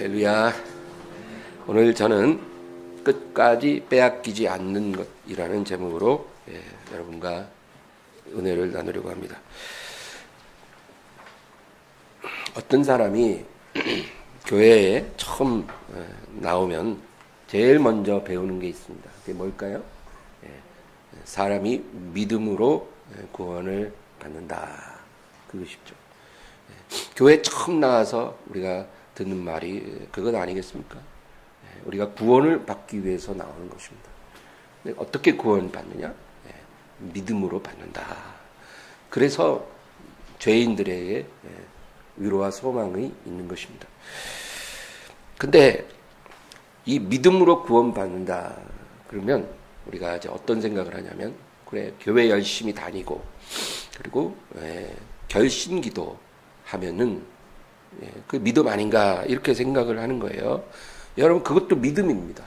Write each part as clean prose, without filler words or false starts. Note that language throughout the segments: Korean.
할렐루야. 오늘 저는 끝까지 빼앗기지 않는 것이라는 제목으로 여러분과 은혜를 나누려고 합니다. 어떤 사람이 교회에 처음 나오면 제일 먼저 배우는 게 있습니다. 그게 뭘까요? 사람이 믿음으로 구원을 받는다. 그것이죠. 교회 처음 나와서 우리가 듣는 말이 그것 아니겠습니까? 우리가 구원을 받기 위해서 나오는 것입니다. 어떻게 구원을 받느냐? 믿음으로 받는다. 그래서 죄인들에게 위로와 소망이 있는 것입니다. 근데 이 믿음으로 구원받는다 그러면 우리가 이제 어떤 생각을 하냐면, 그래, 교회 열심히 다니고 그리고 결신기도 하면은 그 믿음 아닌가 이렇게 생각을 하는 거예요. 여러분, 그것도 믿음입니다.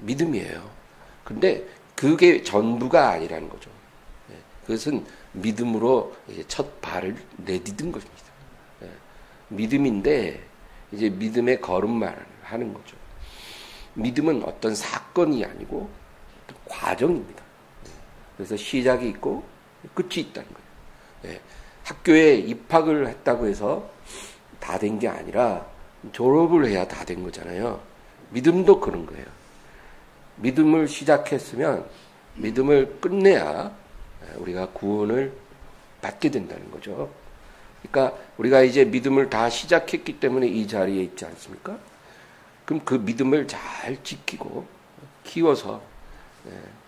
믿음이에요. 근데 그게 전부가 아니라는 거죠. 그것은 믿음으로 이제 첫 발을 내디딘 것입니다. 믿음인데 이제 믿음의 걸음마를 하는 거죠. 믿음은 어떤 사건이 아니고 어떤 과정입니다. 그래서 시작이 있고 끝이 있다는 거예요. 학교에 입학을 했다고 해서 다 된 게 아니라 졸업을 해야 다 된 거잖아요. 믿음도 그런 거예요. 믿음을 시작했으면 믿음을 끝내야 우리가 구원을 받게 된다는 거죠. 그러니까 우리가 이제 믿음을 다 시작했기 때문에 이 자리에 있지 않습니까? 그럼 그 믿음을 잘 지키고 키워서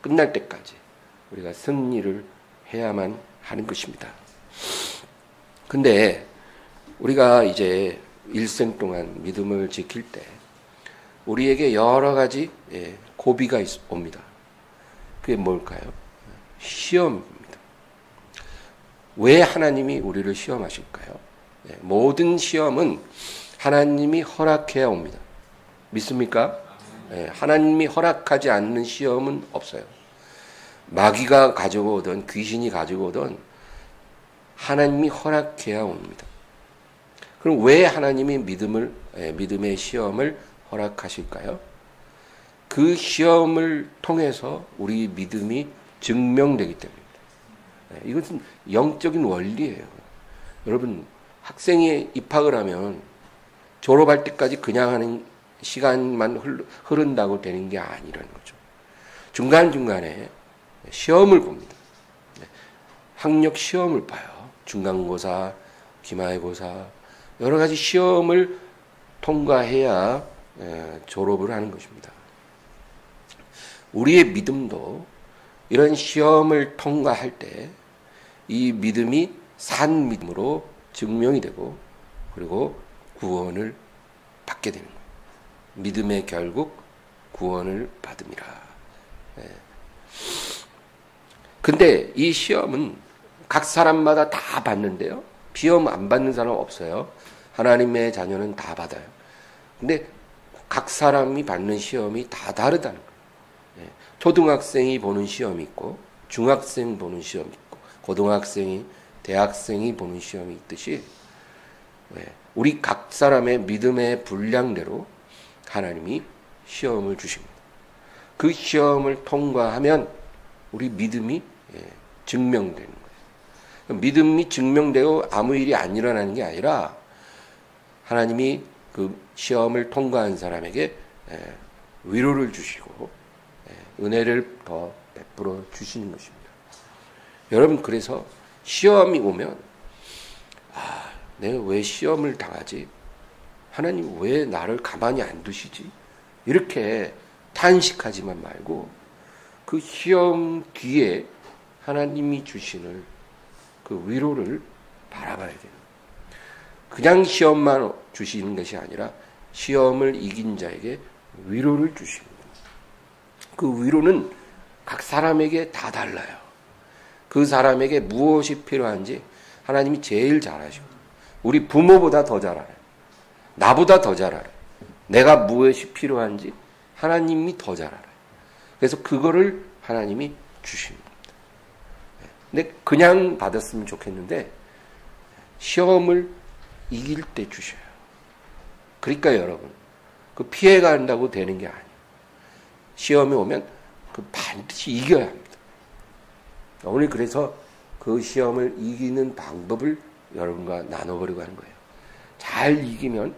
끝날 때까지 우리가 승리를 해야만 하는 것입니다. 근데 우리가 이제 일생 동안 믿음을 지킬 때 우리에게 여러 가지 고비가 옵니다. 그게 뭘까요? 시험입니다. 왜 하나님이 우리를 시험하실까요? 모든 시험은 하나님이 허락해야 옵니다. 믿습니까? 하나님이 허락하지 않는 시험은 없어요. 마귀가 가지고 오든 귀신이 가지고 오든 하나님이 허락해야 옵니다. 그럼 왜 하나님이 믿음의 시험을 허락하실까요? 그 시험을 통해서 우리 믿음이 증명되기 때문입니다. 이것은 영적인 원리예요. 여러분, 학생이 입학을 하면 졸업할 때까지 그냥 하는 시간만 흐른다고 되는 게 아니라는 거죠. 중간중간에 시험을 봅니다. 학력 시험을 봐요. 중간고사, 기말고사, 여러 가지 시험을 통과해야 졸업을 하는 것입니다. 우리의 믿음도 이런 시험을 통과할 때 이 믿음이 산 믿음으로 증명이 되고 그리고 구원을 받게 되는 거예요. 믿음의 결국 구원을 받음이라. 근데 이 시험은 각 사람마다 다 받는데요. 시험 안 받는 사람 없어요. 하나님의 자녀는 다 받아요. 근데 각 사람이 받는 시험이 다 다르다는 거예요. 초등학생이 보는 시험이 있고 중학생 보는 시험이 있고 고등학생이 대학생이 보는 시험이 있듯이 우리 각 사람의 믿음의 분량대로 하나님이 시험을 주십니다. 그 시험을 통과하면 우리 믿음이 증명되는 거예요. 믿음이 증명되고 아무 일이 안 일어나는 게 아니라 하나님이 그 시험을 통과한 사람에게 위로를 주시고 은혜를 더 베풀어 주시는 것입니다. 여러분, 그래서 시험이 오면 내가 왜 시험을 당하지? 하나님 왜 나를 가만히 안 두시지? 이렇게 탄식하지만 말고 그 시험 뒤에 하나님이 주시는 그 위로를 바라봐야 돼요. 그냥 시험만 주시는 것이 아니라 시험을 이긴 자에게 위로를 주십니다. 그 위로는 각 사람에게 다 달라요. 그 사람에게 무엇이 필요한지 하나님이 제일 잘 아시고, 우리 부모보다 더 잘 알아요. 나보다 더 잘 알아요. 내가 무엇이 필요한지 하나님이 더 잘 알아요. 그래서 그거를 하나님이 주십니다. 근데 그냥 받았으면 좋겠는데 시험을 이길 때 주셔요. 그러니까 여러분, 그 피해간다고 되는 게 아니에요. 시험이 오면 그 반드시 이겨야 합니다. 오늘 그래서 그 시험을 이기는 방법을 여러분과 나눠보려고 하는 거예요. 잘 이기면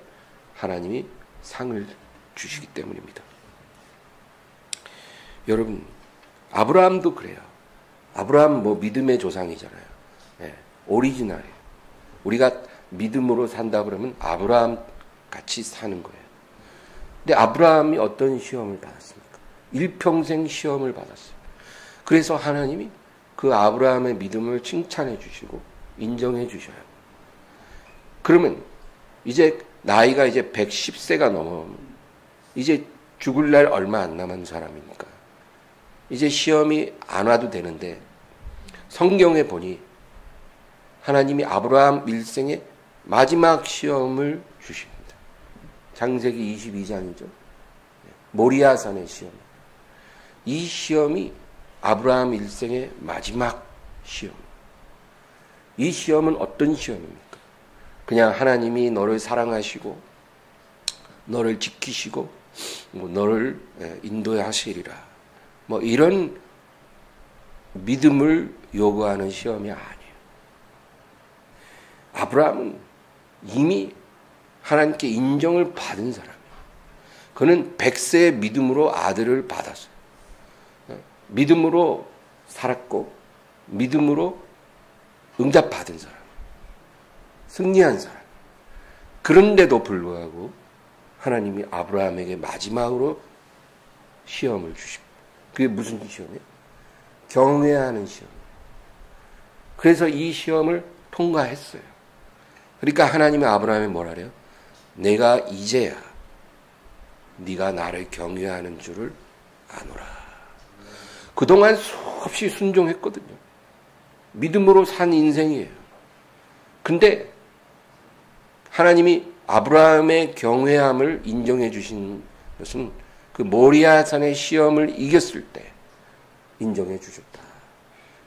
하나님이 상을 주시기 때문입니다. 여러분, 아브라함도 그래요. 아브라함 믿음의 조상이잖아요. 네, 오리지널이에요. 우리가 믿음으로 산다 그러면 아브라함 같이 사는 거예요. 근데 아브라함이 어떤 시험을 받았습니까? 일평생 시험을 받았어요. 그래서 하나님이 그 아브라함의 믿음을 칭찬해 주시고 인정해 주셔요. 그러면 이제 나이가 이제 110세가 넘어오면 이제 죽을 날 얼마 안 남은 사람이니까 이제 시험이 안 와도 되는데 성경에 보니 하나님이 아브라함 일생의 마지막 시험을 주십니다. 창세기 22장이죠. 모리아산의 시험. 이 시험이 아브라함 일생의 마지막 시험. 이 시험은 어떤 시험입니까? 그냥 하나님이 너를 사랑하시고 너를 지키시고 너를 인도하시리라. 이런 믿음을 요구하는 시험이 아니에요. 아브라함은 이미 하나님께 인정을 받은 사람이에요. 그는 100세의 믿음으로 아들을 받았어요. 믿음으로 살았고 믿음으로 응답받은 사람, 승리한 사람. 그런데도 불구하고 하나님이 아브라함에게 마지막으로 시험을 주십니다. 그게 무슨 시험이에요? 경외하는 시험. 그래서 이 시험을 통과했어요. 그러니까 하나님이 아브라함에 뭐라 그래요? 내가 이제야 네가 나를 경외하는 줄을 아노라. 그동안 수없이 순종했거든요. 믿음으로 산 인생이에요. 근데 하나님이 아브라함의 경외함을 인정해 주신 것은 그 모리아산의 시험을 이겼을 때 인정해 주셨다.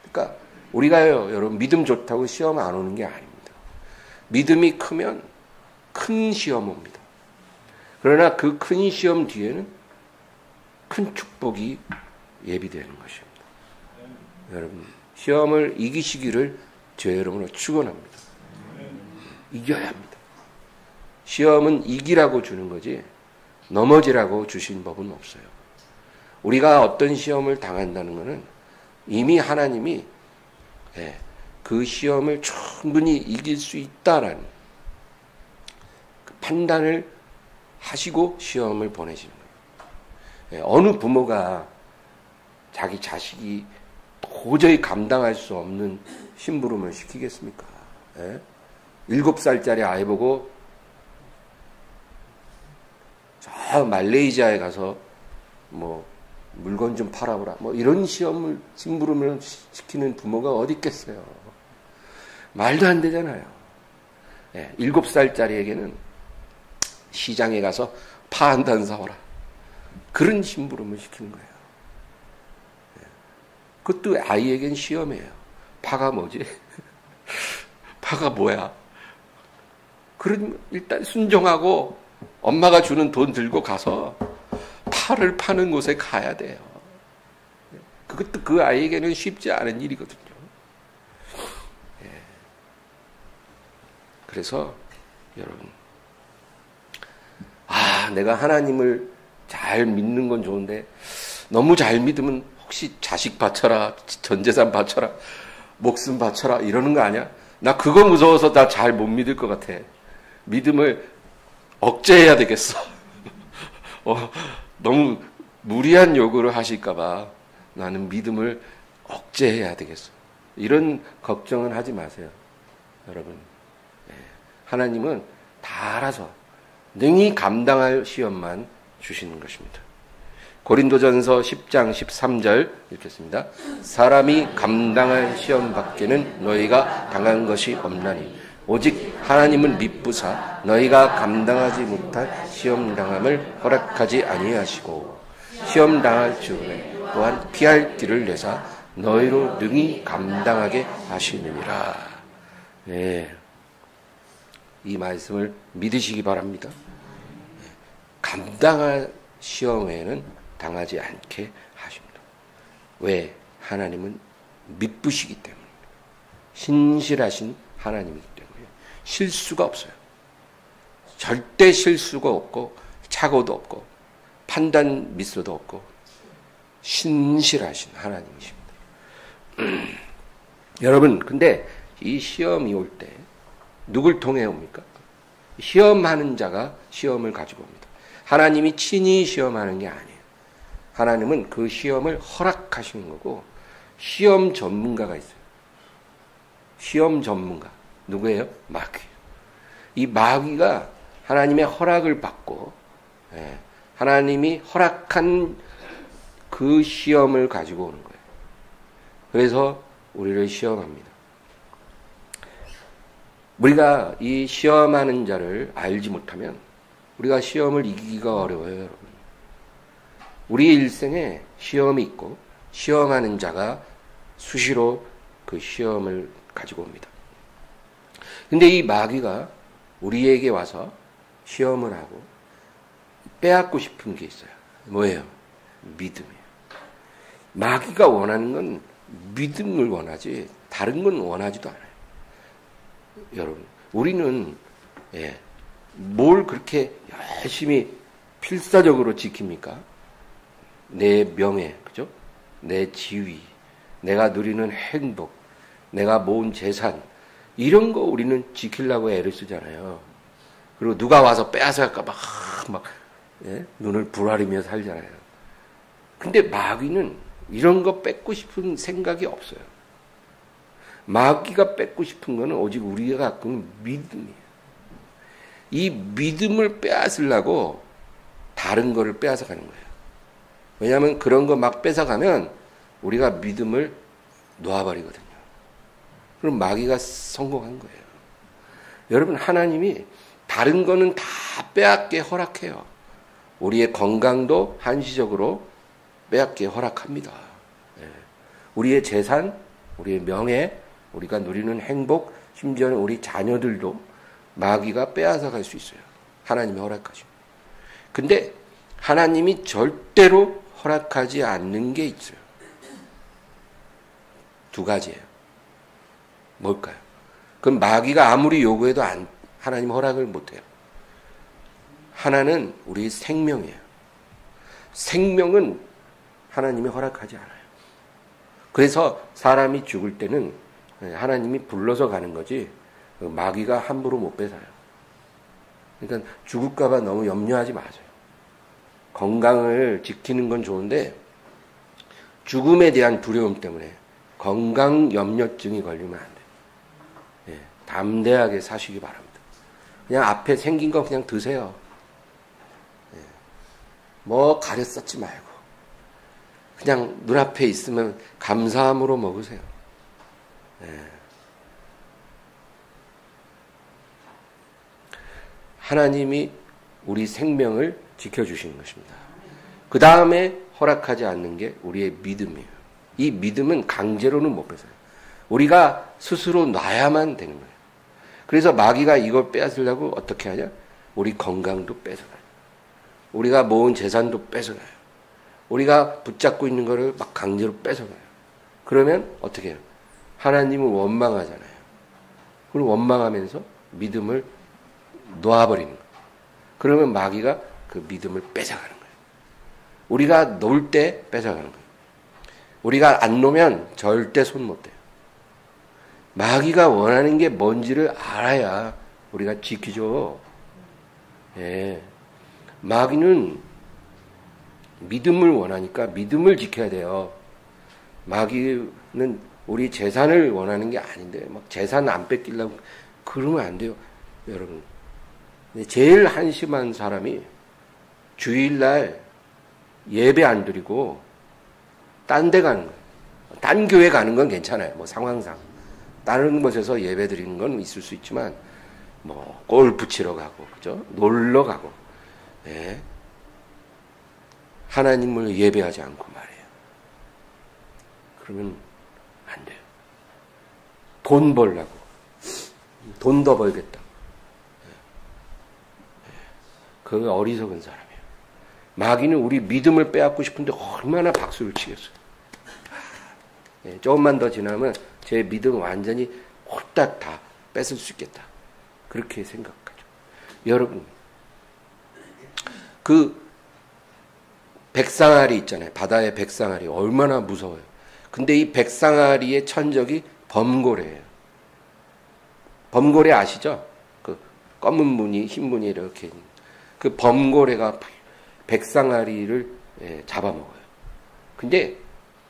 그러니까 우리가요, 여러분, 믿음 좋다고 시험 안 오는 게 아닙니다. 믿음이 크면 큰 시험 옵니다. 그러나 그 큰 시험 뒤에는 큰 축복이 예비되는 것입니다. 여러분, 시험을 이기시기를 주의 이름으로 축원합니다. 이겨야 합니다. 시험은 이기라고 주는 거지 넘어지라고 주신 법은 없어요. 우리가 어떤 시험을 당한다는 것은 이미 하나님이 그 시험을 충분히 이길 수 있다라는 그 판단을 하시고 시험을 보내시는 거예요. 어느 부모가 자기 자식이 도저히 감당할 수 없는 심부름을 시키겠습니까? 7살짜리 아이 보고 저 말레이시아에 가서 물건 좀 팔아보라. 이런 심부름을 시키는 부모가 어디 있겠어요. 말도 안 되잖아요. 7살짜리에게는 시장에 가서 파 한 단 사오라. 그런 심부름을 시키는 거예요. 그것도 아이에겐 시험이에요. 파가 뭐지? 파가 뭐야? 그러면 일단 순종하고 엄마가 주는 돈 들고 가서 파를 파는 곳에 가야 돼요. 그것도 그 아이에게는 쉽지 않은 일이거든요. 그래서 여러분, 내가 하나님을 잘 믿는 건 좋은데 너무 잘 믿으면 혹시 자식 바쳐라, 전재산 바쳐라, 목숨 바쳐라 이러는 거 아니야? 나 그거 무서워서 나 잘 못 믿을 것 같아. 믿음을 억제해야 되겠어. 너무 무리한 요구를 하실까 봐 나는 믿음을 억제해야 되겠어. 이런 걱정은 하지 마세요. 여러분, 하나님은 다 알아서 능히 감당할 시험만 주시는 것입니다. 고린도전서 10장 13절 읽겠습니다. 사람이 감당할 시험 밖에는 너희가 당한 것이 없나니 오직 하나님은 미쁘사 너희가 감당하지 못할 시험 당함을 허락하지 아니하시고 시험 당할 즈음에 또한 피할 길을 내사 너희로 능히 감당하게 하시느니라. 이 말씀을 믿으시기 바랍니다. 감당할 시험에는 당하지 않게 하십니다. 왜? 하나님은 미쁘시기 때문입니다. 신실하신 하나님이기 때문에 실수가 없어요. 절대 실수가 없고 착오도 없고 판단 미스도 없고 신실하신 하나님이십니다. 여러분, 근데 이 시험이 올 때 누굴 통해 옵니까? 시험하는 자가 시험을 가지고 옵니다. 하나님이 친히 시험하는 게 아니에요. 하나님은 그 시험을 허락하시는 거고, 시험 전문가가 있어요. 시험 전문가. 누구예요? 마귀예요. 이 마귀가 하나님의 허락을 받고, 하나님이 허락한 그 시험을 가지고 오는 거예요. 그래서 우리를 시험합니다. 우리가 이 시험하는 자를 알지 못하면 우리가 시험을 이기기가 어려워요, 여러분. 우리 일생에 시험이 있고 시험하는 자가 수시로 그 시험을 가지고 옵니다. 근데 이 마귀가 우리에게 와서 시험을 하고 빼앗고 싶은 게 있어요. 뭐예요? 믿음이에요. 마귀가 원하는 건 믿음을 원하지 다른 건 원하지도 않아요. 여러분, 우리는 뭘 그렇게 열심히 필사적으로 지킵니까? 내 명예, 그죠? 내 지위, 내가 누리는 행복, 내가 모은 재산, 이런 거 우리는 지키려고 애를 쓰잖아요. 그리고 누가 와서 빼앗아갈까 막 눈을 부라리며 살잖아요. 근데 마귀는 이런 거 뺏고 싶은 생각이 없어요. 마귀가 뺏고 싶은 거는 오직 우리가 갖고 있는 믿음이에요. 이 믿음을 빼앗으려고 다른 거를 빼앗아가는 거예요. 왜냐하면 그런 거 막 뺏어가면 우리가 믿음을 놓아버리거든요. 그럼 마귀가 성공한 거예요. 여러분, 하나님이 다른 거는 다 빼앗게 허락해요. 우리의 건강도 한시적으로 빼앗게 허락합니다. 우리의 재산, 우리의 명예, 우리가 누리는 행복, 심지어는 우리 자녀들도 마귀가 빼앗아 갈 수 있어요. 하나님이 허락하시고. 근데 하나님이 절대로 허락하지 않는 게 있어요. 두 가지예요. 뭘까요? 그럼 마귀가 아무리 요구해도 하나님 허락을 못해요. 하나는 우리 생명이에요. 생명은 하나님이 허락하지 않아요. 그래서 사람이 죽을 때는 하나님이 불러서 가는 거지 마귀가 함부로 못 뺏어요. 그러니까 죽을까 봐 너무 염려하지 마세요. 건강을 지키는 건 좋은데 죽음에 대한 두려움 때문에 건강 염려증이 걸리면 안 돼요. 담대하게 사시기 바랍니다. 그냥 앞에 생긴 거 그냥 드세요. 뭐 가려 썼지 말고 그냥 눈앞에 있으면 감사함으로 먹으세요. 하나님이 우리 생명을 지켜주시는 것입니다. 그 다음에 허락하지 않는 게 우리의 믿음이에요. 이 믿음은 강제로는 못 뺏어요. 우리가 스스로 놔야만 되는 거예요. 그래서 마귀가 이걸 빼앗으려고 어떻게 하냐? 우리 건강도 뺏어가요. 우리가 모은 재산도 뺏어가요. 우리가 붙잡고 있는 거를 막 강제로 뺏어가요. 그러면 어떻게 해요? 하나님을 원망하잖아요. 그리고 원망하면서 믿음을 놓아버리는 거예요. 그러면 마귀가 그 믿음을 뺏어가는 거예요. 우리가 놓을 때 뺏어가는 거예요. 우리가 안 놓으면 절대 손 못 대요. 마귀가 원하는 게 뭔지를 알아야 우리가 지키죠. 마귀는 믿음을 원하니까 믿음을 지켜야 돼요. 마귀는 우리 재산을 원하는 게 아닌데 막 재산 안 뺏기려고 그러면 안 돼요, 여러분. 제일 한심한 사람이 주일날 예배 안 드리고 딴 데 가는 거예요. 딴 교회 가는 건 괜찮아요. 뭐 상황상. 다른 곳에서 예배 드리는 건 있을 수 있지만 뭐 골프 치러 가고 그죠? 놀러 가고 하나님을 예배하지 않고 말이에요. 그러면 안 돼요. 돈 벌라고. 돈 더 벌겠다. 그건 어리석은 사람이에요. 마귀는 우리 믿음을 빼앗고 싶은데 얼마나 박수를 치겠어요. 예, 조금만 더 지나면 제 믿음 완전히 홀딱 다 뺏을 수 있겠다. 그렇게 생각하죠. 여러분, 그 백상아리 있잖아요. 바다의 백상아리 얼마나 무서워요. 근데 이 백상아리의 천적이 범고래예요. 범고래 아시죠? 그 검은 무늬, 흰 무늬 이렇게 그 범고래가 백상아리를 잡아먹어요. 근데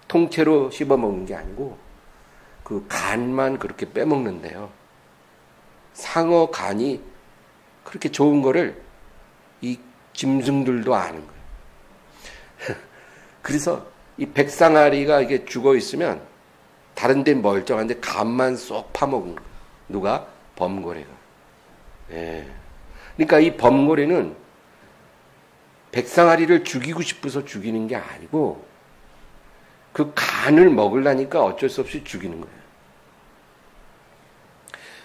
통째로 씹어먹는 게 아니고 그 간만 그렇게 빼먹는데요. 상어 간이 그렇게 좋은 거를 이 짐승들도 아는 거예요. 그래서 이 백상아리가 이게 죽어 있으면 다른 데는 멀쩡한데 간만 쏙 파먹은 거예요. 누가? 범고래가. 예. 그러니까 이 범고래는 백상아리를 죽이고 싶어서 죽이는 게 아니고 그 간을 먹으려니까 어쩔 수 없이 죽이는 거예요.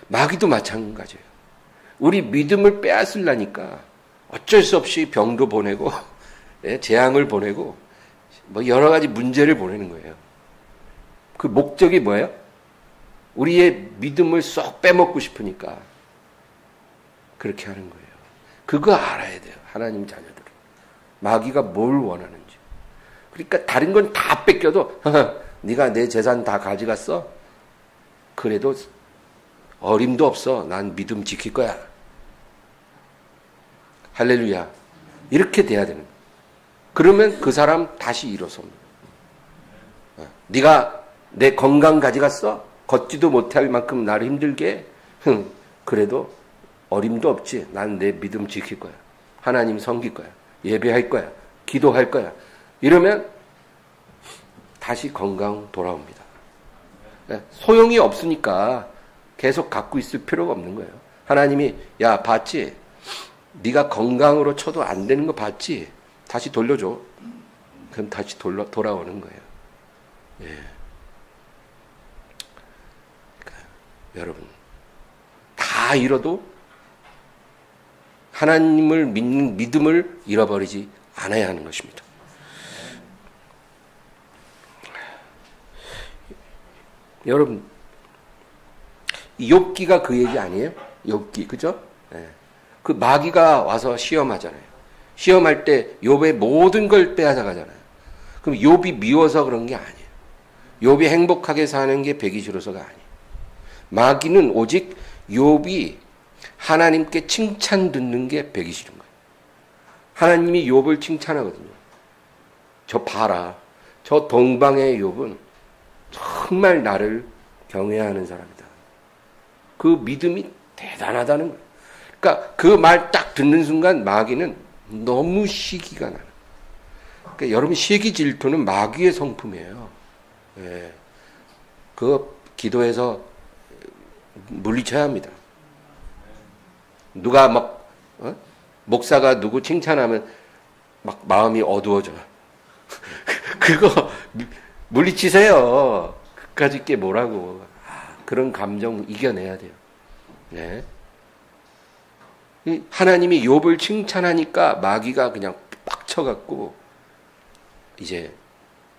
마귀도 마찬가지예요. 우리 믿음을 빼앗으려니까 어쩔 수 없이 병도 보내고 재앙을 보내고 뭐 여러 가지 문제를 보내는 거예요. 그 목적이 뭐예요? 우리의 믿음을 쏙 빼먹고 싶으니까 그렇게 하는 거예요. 그거 알아야 돼요. 하나님 자녀들은. 마귀가 뭘 원하는지. 그러니까 다른 건 다 뺏겨도 네가 내 재산 다 가져갔어? 그래도 어림도 없어. 난 믿음 지킬 거야. 할렐루야. 이렇게 돼야 되는 거예요. 그러면 그 사람 다시 일어섭니다. 네가 내 건강 가져갔어? 걷지도 못할 만큼 나를 힘들게 해? 그래도 어림도 없지. 난 내 믿음 지킬 거야. 하나님 섬길 거야. 예배할 거야. 기도할 거야. 이러면 다시 건강 돌아옵니다. 소용이 없으니까 계속 갖고 있을 필요가 없는 거예요. 하나님이 야 봤지? 네가 건강으로 쳐도 안 되는 거 봤지? 다시 돌려줘. 그럼 다시 돌아오는 거예요. 예. 그러니까 여러분 다 잃어도 하나님을 믿는 믿음을 잃어버리지 않아야 하는 것입니다. 여러분 욥기가 그 얘기 아니에요? 욥기 그죠? 예. 그 마귀가 와서 시험하잖아요. 시험할 때 욥의 모든 걸 빼앗아가잖아요. 그럼 욥이 미워서 그런 게 아니에요. 욥이 행복하게 사는 게 배기 싫어서가 아니에요. 마귀는 오직 욥이 하나님께 칭찬 듣는 게 배기 싫은 거예요. 하나님이 욥을 칭찬하거든요. 저 봐라. 저 동방의 욥은 정말 나를 경외하는 사람이다. 그 믿음이 대단하다는 거예요. 그러니까 그 말 딱 듣는 순간 마귀는 너무 시기가 나는 거예요. 그러니까 여러분 시기 질투는 마귀의 성품이에요. 예. 그거 기도해서 물리쳐야 합니다. 누가 막 목사가 누구 칭찬하면 막 마음이 어두워져. 그거 물리치세요. 그까짓 게 뭐라고. 그런 감정 이겨내야 돼요. 네. 하나님이 욥을 칭찬하니까 마귀가 그냥 빡쳐갖고 이제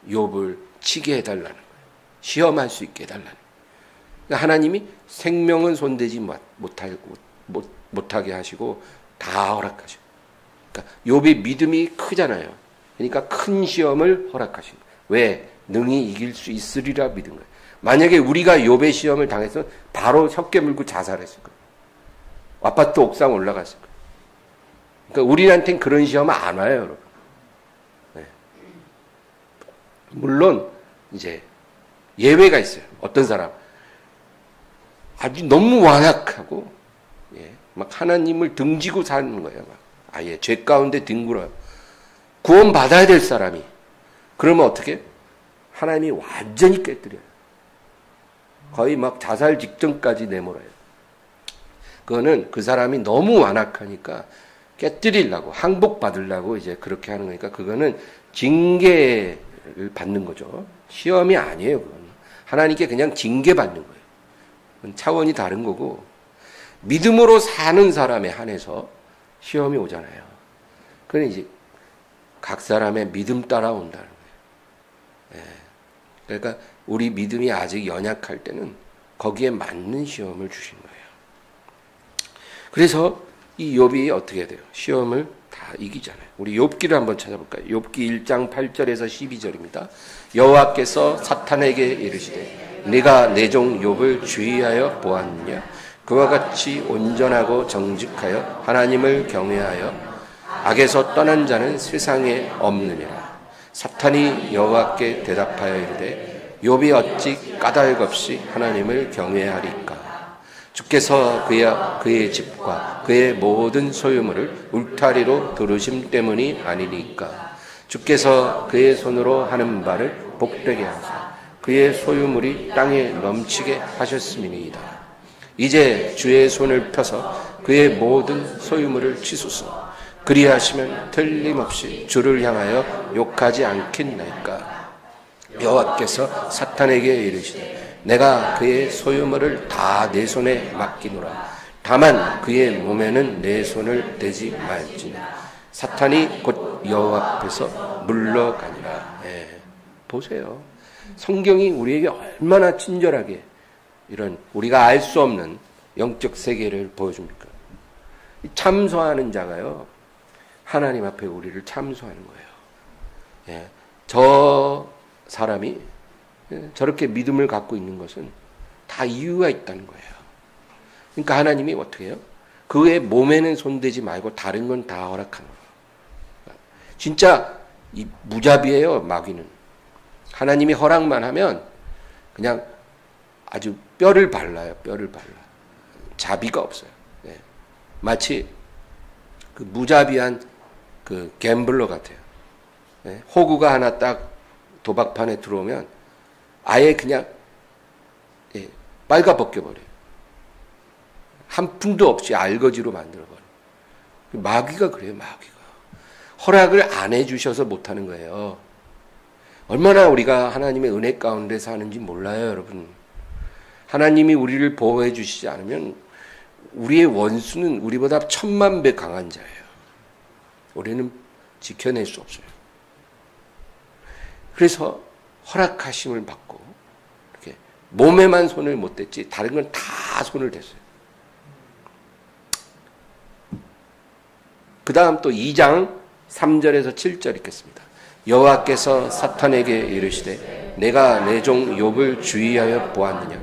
욥을 치게 해달라는 거예요. 시험할 수 있게 해달라는 거예요. 그러니까 하나님이 생명은 손대지 못하게 하시고 다 허락하시고. 그러니까 욥이 믿음이 크잖아요. 그러니까 큰 시험을 허락하신 거예요. 왜? 능히 이길 수 있으리라 믿은 거예요. 만약에 우리가 욥의 시험을 당해서 바로 혀깨 물고 자살했을 거예요. 아파트 옥상 올라갔을 거예요. 그러니까 우리한테는 그런 시험은 안 와요, 여러분. 네. 물론 이제 예외가 있어요. 어떤 사람 아주 너무 완악하고 막 하나님을 등지고 사는 거예요. 막 아예 죄 가운데 뒹굴어요. 구원 받아야 될 사람이 그러면 어떻게? 하나님이 완전히 깨뜨려요. 거의 막 자살 직전까지 내몰아요. 그거는 그 사람이 너무 완악하니까 깨뜨리려고 항복받으려고 이제 그렇게 하는 거니까 그거는 징계를 받는 거죠. 시험이 아니에요. 그건. 하나님께 그냥 징계받는 거예요. 그건 차원이 다른 거고 믿음으로 사는 사람에 한해서 시험이 오잖아요. 그건 이제 각 사람의 믿음 따라 온다는 거예요. 예. 그러니까 우리 믿음이 아직 연약할 때는 거기에 맞는 시험을 주신 거예요. 그래서 이 욥이 어떻게 돼요? 시험을 다 이기잖아요. 우리 욥기를 한번 찾아볼까요? 욥기 1장 8절에서 12절입니다. 여호와께서 사탄에게 이르시되 네가 내 종 욥을 주의하여 보았느냐? 그와 같이 온전하고 정직하여 하나님을 경외하여 악에서 떠난 자는 세상에 없느니라. 사탄이 여호와께 대답하여 이르되 욥이 어찌 까닭 없이 하나님을 경외하리까? 주께서 그의 집과 그의 모든 소유물을 울타리로 두르심 때문이 아니니까. 주께서 그의 손으로 하는 바를 복되게 하사 그의 소유물이 땅에 넘치게 하셨음이니이다. 이제 주의 손을 펴서 그의 모든 소유물을 치소서. 그리하시면 틀림없이 주를 향하여 욕하지 않겠나이까. 여호와께서 사탄에게 이르시되 내가 그의 소유물을 다 내 손에 맡기노라. 다만 그의 몸에는 내 손을 대지 말지니라. 사탄이 곧 여호와 앞에서 물러가니라. 보세요. 성경이 우리에게 얼마나 친절하게 이런 우리가 알 수 없는 영적 세계를 보여줍니까? 참소하는 자가요, 하나님 앞에 우리를 참소하는 거예요. 저 사람이 저렇게 믿음을 갖고 있는 것은 다 이유가 있다는 거예요. 그러니까 하나님이 어떻게 해요? 그의 몸에는 손대지 말고 다른 건 다 허락하는 거예요. 진짜 이 무자비예요, 마귀는. 하나님이 허락만 하면 그냥 아주 뼈를 발라요, 뼈를 발라. 자비가 없어요. 마치 그 무자비한 그 갬블러 같아요. 호구가 하나 딱 도박판에 들어오면 아예 그냥 빨가벗겨버려요. 한 푼도 없이 알거지로 만들어버려요. 마귀가 그래요, 마귀가. 허락을 안 해주셔서 못하는 거예요. 얼마나 우리가 하나님의 은혜 가운데 사는지 몰라요, 여러분. 하나님이 우리를 보호해 주시지 않으면 우리의 원수는 우리보다 1000만 배 강한 자예요. 우리는 지켜낼 수 없어요. 그래서 허락하심을 받고 이렇게 몸에만 손을 못 댔지 다른 건 다 손을 댔어요. 그 다음 또 2장 3절에서 7절 읽겠습니다. 여호와께서 사탄에게 이르시되 내가 내 종 욥을 주의하여 보았느냐?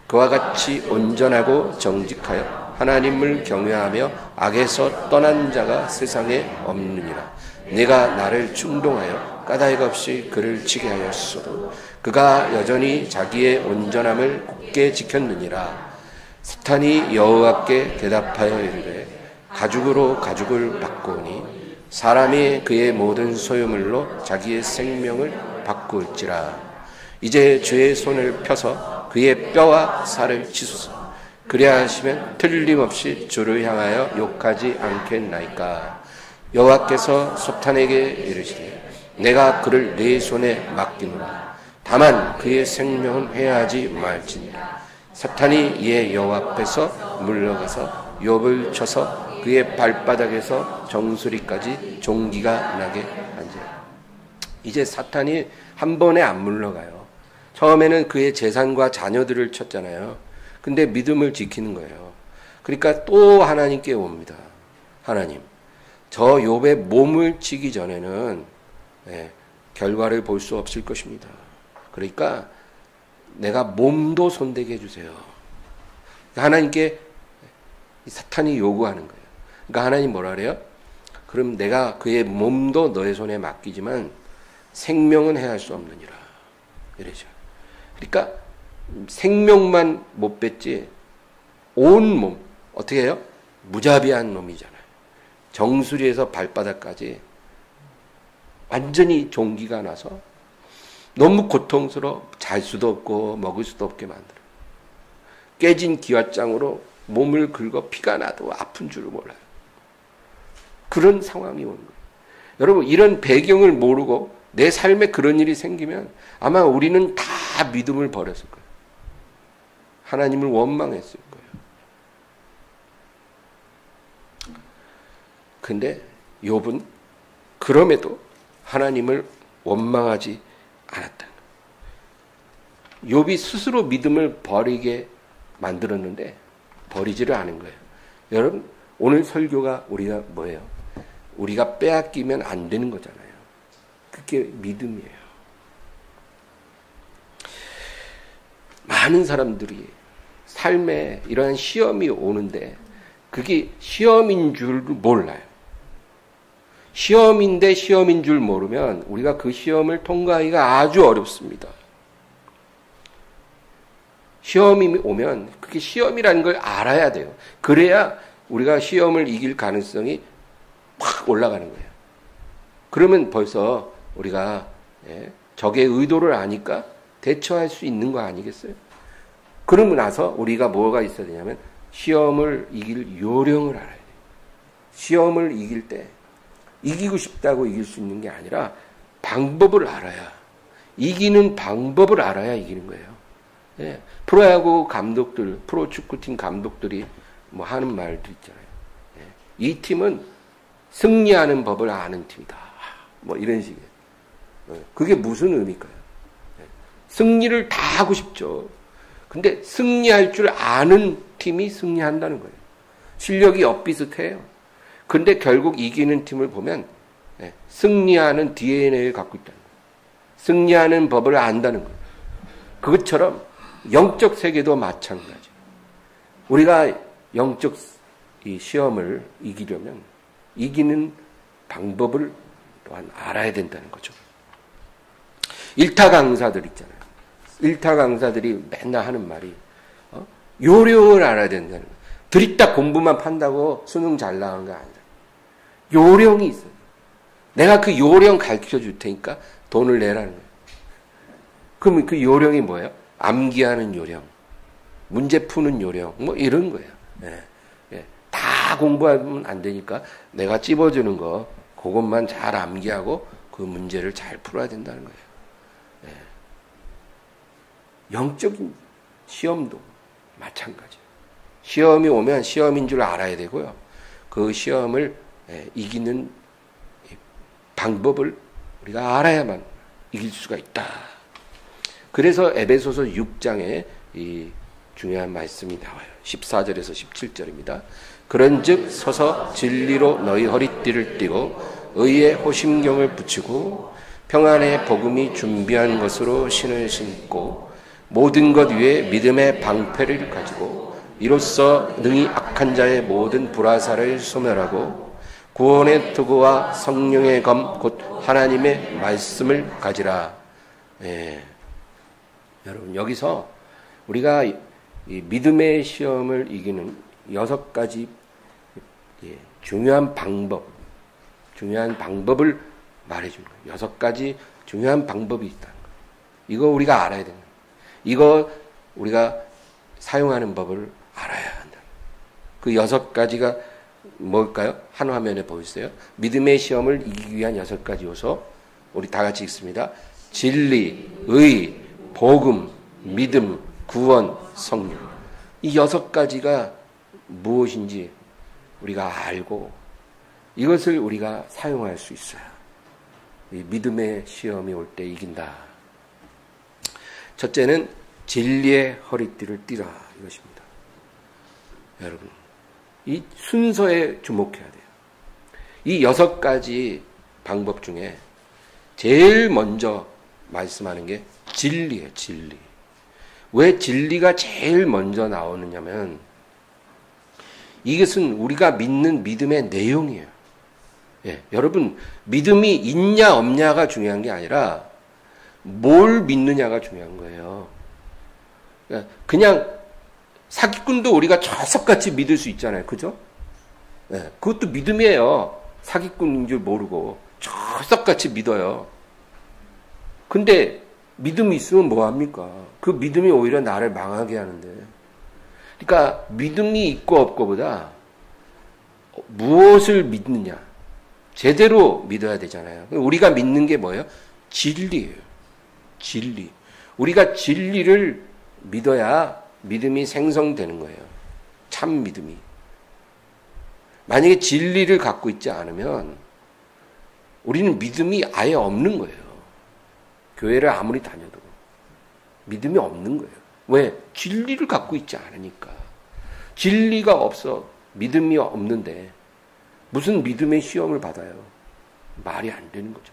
그와 같이 온전하고 정직하여 하나님을 경외하며 악에서 떠난 자가 세상에 없느니라. 내가 나를 충동하여 까닭 없이 그를 치게 하였어도 그가 여전히 자기의 온전함을 굳게 지켰느니라. 사탄이 여호와께 대답하여 이르되 가죽으로 가죽을 바꾸니 사람이 그의 모든 소유물로 자기의 생명을 바꿀지라. 이제 주의 손을 펴서 그의 뼈와 살을 치소서. 그리하 하시면 틀림없이 주를 향하여 욕하지 않겠나이까. 여호와께서 사탄에게 이르시되 내가 그를 네 손에 맡기노라. 다만 그의 생명은 해하지 말지니라. 사탄이 이에 여호와 앞에서 물러가서 욥을 쳐서 그의 발바닥에서 정수리까지 종기가 나게 한지라. 이제 사탄이 한 번에 안 물러가요. 처음에는 그의 재산과 자녀들을 쳤잖아요. 근데 믿음을 지키는 거예요. 그러니까 또 하나님께 옵니다. 하나님, 저 욥의 몸을 치기 전에는 결과를 볼 수 없을 것입니다. 그러니까 내가 몸도 손대게 해주세요. 하나님께 사탄이 요구하는 거예요. 그러니까 하나님 뭐라 그래요? 그럼 내가 그의 몸도 너의 손에 맡기지만 생명은 해할 수 없느니라. 이러죠. 그러니까 생명만 못 뺐지 온 몸 어떻게 해요? 무자비한 놈이잖아요. 정수리에서 발바닥까지 완전히 종기가 나서 너무 고통스러워 잘 수도 없고 먹을 수도 없게 만들어. 깨진 기왓장으로 몸을 긁어 피가 나도 아픈 줄을 몰라요. 그런 상황이 오는 거예요. 여러분 이런 배경을 모르고 내 삶에 그런 일이 생기면 아마 우리는 다 믿음을 버렸을 거예요. 하나님을 원망했을 거예요. 근데 욥은 그럼에도 하나님을 원망하지 않았다. 욥이 스스로 믿음을 버리게 만들었는데 버리지를 않은 거예요. 여러분, 오늘 설교가 우리가 뭐예요? 우리가 빼앗기면 안 되는 거잖아요. 그게 믿음이에요. 많은 사람들이 삶에 이러한 시험이 오는데 그게 시험인 줄 몰라요. 시험인데 시험인 줄 모르면 우리가 그 시험을 통과하기가 아주 어렵습니다. 시험이 오면 그게 시험이라는 걸 알아야 돼요. 그래야 우리가 시험을 이길 가능성이 확 올라가는 거예요. 그러면 벌써 우리가 적의 의도를 아니까 대처할 수 있는 거 아니겠어요? 그러고 나서 우리가 뭐가 있어야 되냐면 시험을 이길 요령을 알아야 돼요. 시험을 이길 때 이기고 싶다고 이길 수 있는 게 아니라 방법을 알아야, 이기는 방법을 알아야 이기는 거예요. 예, 프로야구 감독들, 프로축구팀 감독들이 뭐 하는 말도 있잖아요. 예, 이 팀은 승리하는 법을 아는 팀이다. 뭐 이런 식이에요. 예, 그게 무슨 의미일까요? 예, 승리를 다 하고 싶죠. 근데 승리할 줄 아는 팀이 승리한다는 거예요. 실력이 엇비슷해요. 근데 결국 이기는 팀을 보면 예, 승리하는 DNA를 갖고 있다는 거예요. 승리하는 법을 안다는 거예요. 그것처럼 영적 세계도 마찬가지예요. 우리가 영적 이 시험을 이기려면 이기는 방법을 또한 알아야 된다는 거죠. 일타 강사들 있잖아요. 일타 강사들이 맨날 하는 말이 요령을 알아야 된다는 거예요. 들이딱 공부만 판다고 수능 잘 나가는 게 아니라 요령이 있어요. 내가 그 요령 가르쳐 줄 테니까 돈을 내라는 거예요. 그럼 그 요령이 뭐예요? 암기하는 요령, 문제 푸는 요령, 뭐 이런 거예요. 예, 예. 다 공부하면 안 되니까 내가 찝어주는 거 그것만 잘 암기하고 그 문제를 잘 풀어야 된다는 거예요. 예. 영적인 시험도 마찬가지예요. 시험이 오면 시험인 줄 알아야 되고요. 그 시험을 이기는 방법을 우리가 알아야만 이길 수가 있다. 그래서 에베소서 6장에 이 중요한 말씀이 나와요. 14절에서 17절입니다. 그런즉 서서 진리로 너희 허리띠를 띠고 의의 호심경을 붙이고 평안의 복음이 준비한 것으로 신을 신고 모든 것 위에 믿음의 방패를 가지고 이로써 능히 악한 자의 모든 불화살을 소멸하고 구원의 투구와 성령의 검 곧 하나님의 말씀을 가지라. 예. 여러분, 여기서 우리가 이 믿음의 시험을 이기는 6가지 중요한 방법을 말해주는 거예요. 6가지 중요한 방법이 있다는 거예요. 이거 우리가 알아야 되는 거예요. 이거 우리가 사용하는 법을 알아야 한다. 그 6가지가 뭘까요? 한 화면에 보이세요? 믿음의 시험을 이기기 위한 6가지 요소. 우리 다 같이 읽습니다. 진리, 의, 복음, 믿음, 구원, 성령. 이 6가지가 무엇인지 우리가 알고 이것을 우리가 사용할 수 있어요. 이 믿음의 시험이 올 때 이긴다. 첫째는 진리의 허리띠를 띠라 이것입니다. 여러분, 이 순서에 주목해야 돼요. 이 6가지 방법 중에 제일 먼저 말씀하는 게 진리예요. 진리. 왜 진리가 제일 먼저 나오느냐면 이것은 우리가 믿는 믿음의 내용이에요. 예, 여러분, 믿음이 있냐 없냐가 중요한 게 아니라 뭘 믿느냐가 중요한 거예요. 그냥 사기꾼도 우리가 저석같이 믿을 수 있잖아요. 그죠? 예, 그것도 믿음이에요. 사기꾼인 줄 모르고 저석같이 믿어요. 근데 믿음이 있으면 뭐합니까? 그 믿음이 오히려 나를 망하게 하는데. 그러니까 믿음이 있고 없고보다 무엇을 믿느냐. 제대로 믿어야 되잖아요. 우리가 믿는 게 뭐예요? 진리예요. 진리. 우리가 진리를 믿어야 믿음이 생성되는 거예요. 참 믿음이. 만약에 진리를 갖고 있지 않으면 우리는 믿음이 아예 없는 거예요. 교회를 아무리 다녀도 믿음이 없는 거예요. 왜? 진리를 갖고 있지 않으니까. 진리가 없어 믿음이 없는데 무슨 믿음의 시험을 받아요? 말이 안 되는 거죠.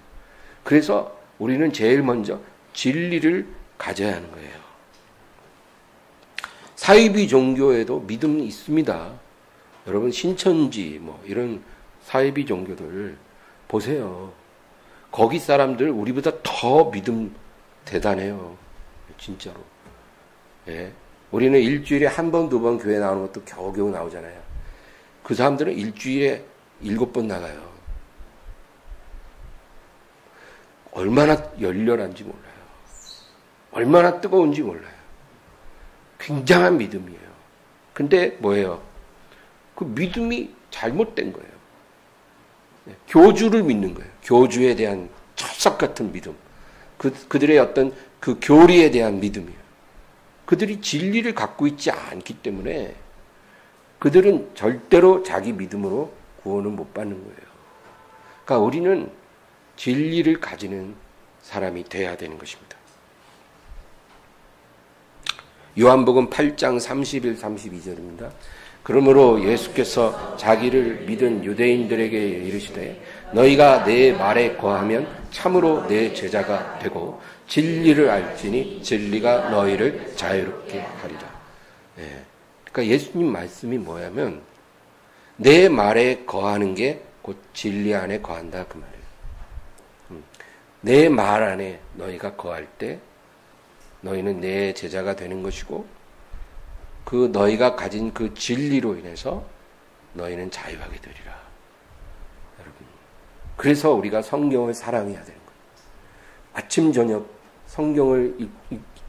그래서 우리는 제일 먼저 진리를 가져야 하는 거예요. 사이비 종교에도 믿음이 있습니다. 여러분 신천지 뭐 이런 사이비 종교들 보세요. 거기 사람들 우리보다 더 믿음 대단해요. 진짜로. 예. 우리는 일주일에 한 번, 두 번 교회 나오는 것도 겨우겨우 나오잖아요. 그 사람들은 일주일에 7번 나가요. 얼마나 열렬한지 몰라요. 얼마나 뜨거운지 몰라요. 굉장한 믿음이에요. 근데 뭐예요? 그 믿음이 잘못된 거예요. 교주를 믿는 거예요. 교주에 대한 철석 같은 믿음. 그들의 어떤 그 교리에 대한 믿음이에요. 그들이 진리를 갖고 있지 않기 때문에 그들은 절대로 자기 믿음으로 구원을 못 받는 거예요. 그러니까 우리는 진리를 가지는 사람이 돼야 되는 것입니다. 요한복음 8장 31, 32절입니다. 그러므로 예수께서 자기를 믿은 유대인들에게 이르시되 너희가 내 말에 거하면 참으로 내 제자가 되고 진리를 알지니 진리가 너희를 자유롭게 하리라. 예. 그러니까 예수님 말씀이 뭐냐면 내 말에 거하는 게 곧 진리 안에 거한다 그 말이에요. 내 말 안에 너희가 거할 때 너희는 내 제자가 되는 것이고 그 너희가 가진 그 진리로 인해서 너희는 자유하게 되리라. 여러분, 그래서 우리가 성경을 사랑해야 되는 거예요. 아침 저녁 성경을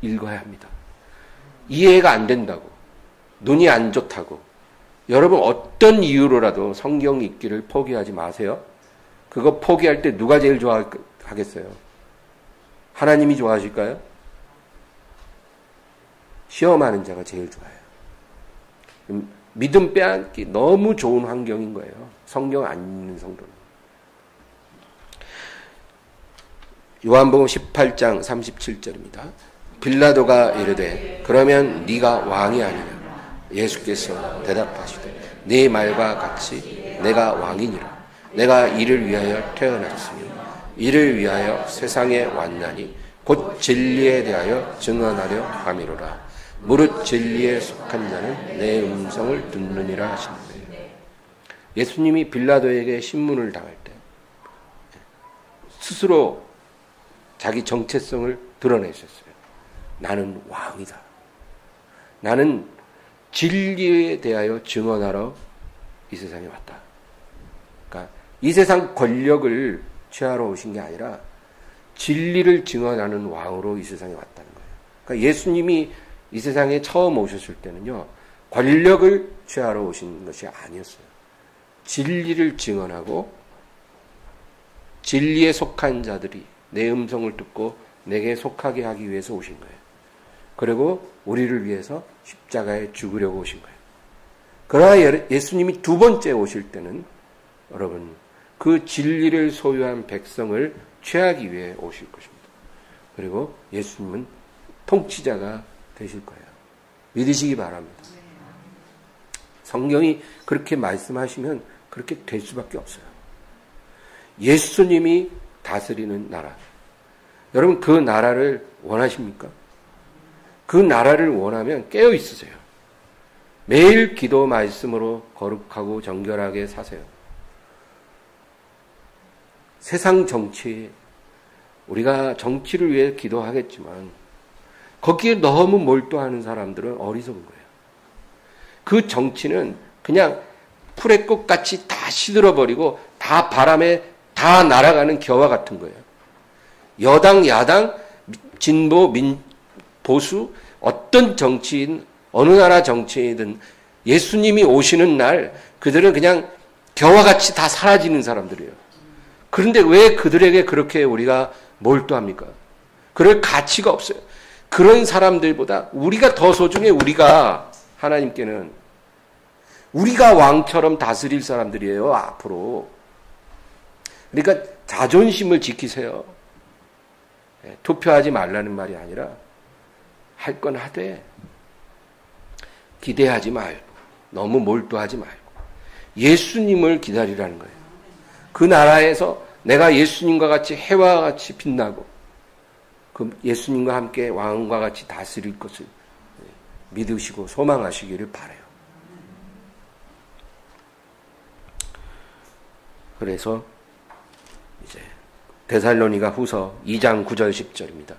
읽어야 합니다. 이해가 안 된다고, 눈이 안 좋다고, 여러분 어떤 이유로라도 성경 읽기를 포기하지 마세요. 그거 포기할 때 누가 제일 좋아하겠어요? 하나님이 좋아하실까요? 시험하는 자가 제일 좋아요. 믿음 빼앗기 너무 좋은 환경인 거예요. 성경 안 읽는 성도는. 요한복음 18장 37절입니다. 빌라도가 이르되 그러면 네가 왕이 아니냐? 예수께서 대답하시되 네 말과 같이 내가 왕이니라. 내가 이를 위하여 태어났으며 이를 위하여 세상에 왔나니 곧 진리에 대하여 증언하려 함이로라. 무릇 진리에 속한 자는 내 음성을 듣느니라 하시는데, 예수님이 빌라도에게 신문을 당할 때 스스로 자기 정체성을 드러내셨어요. 나는 왕이다. 나는 진리에 대하여 증언하러 이 세상에 왔다. 그러니까 이 세상 권력을 취하러 오신 게 아니라 진리를 증언하는 왕으로 이 세상에 왔다는 거예요. 그러니까 예수님이 이 세상에 처음 오셨을 때는요, 권력을 취하러 오신 것이 아니었어요. 진리를 증언하고 진리에 속한 자들이 내 음성을 듣고 내게 속하게 하기 위해서 오신 거예요. 그리고 우리를 위해서 십자가에 죽으려고 오신 거예요. 그러나 예수님이 두 번째 오실 때는 여러분 그 진리를 소유한 백성을 취하기 위해 오실 것입니다. 그리고 예수님은 통치자가 되실 거예요. 믿으시기 바랍니다. 성경이 그렇게 말씀하시면 그렇게 될 수밖에 없어요. 예수님이 다스리는 나라. 여러분 그 나라를 원하십니까? 그 나라를 원하면 깨어 있으세요. 매일 기도 말씀으로 거룩하고 정결하게 사세요. 세상 정치, 우리가 정치를 위해 기도하겠지만 거기에 너무 몰두하는 사람들은 어리석은 거예요. 그 정치는 그냥 풀의 꽃같이 다 시들어버리고 다 바람에 다 날아가는 겨와 같은 거예요. 여당, 야당, 진보, 보수, 어떤 정치인, 어느 나라 정치인이든 예수님이 오시는 날 그들은 그냥 겨와 같이 다 사라지는 사람들이에요. 그런데 왜 그들에게 그렇게 우리가 몰두합니까? 그럴 가치가 없어요. 그런 사람들보다 우리가 더 소중해. 우리가 하나님께는 우리가 왕처럼 다스릴 사람들이에요. 앞으로. 그러니까 자존심을 지키세요. 투표하지 말라는 말이 아니라 할 건 하되 기대하지 말고 너무 몰두하지 말고 예수님을 기다리라는 거예요. 그 나라에서 내가 예수님과 같이 해와 같이 빛나고 그 예수님과 함께 왕과 같이 다스릴 것을 믿으시고 소망하시기를 바라요. 그래서 이제 데살로니가 후서 2장 9절 10절입니다.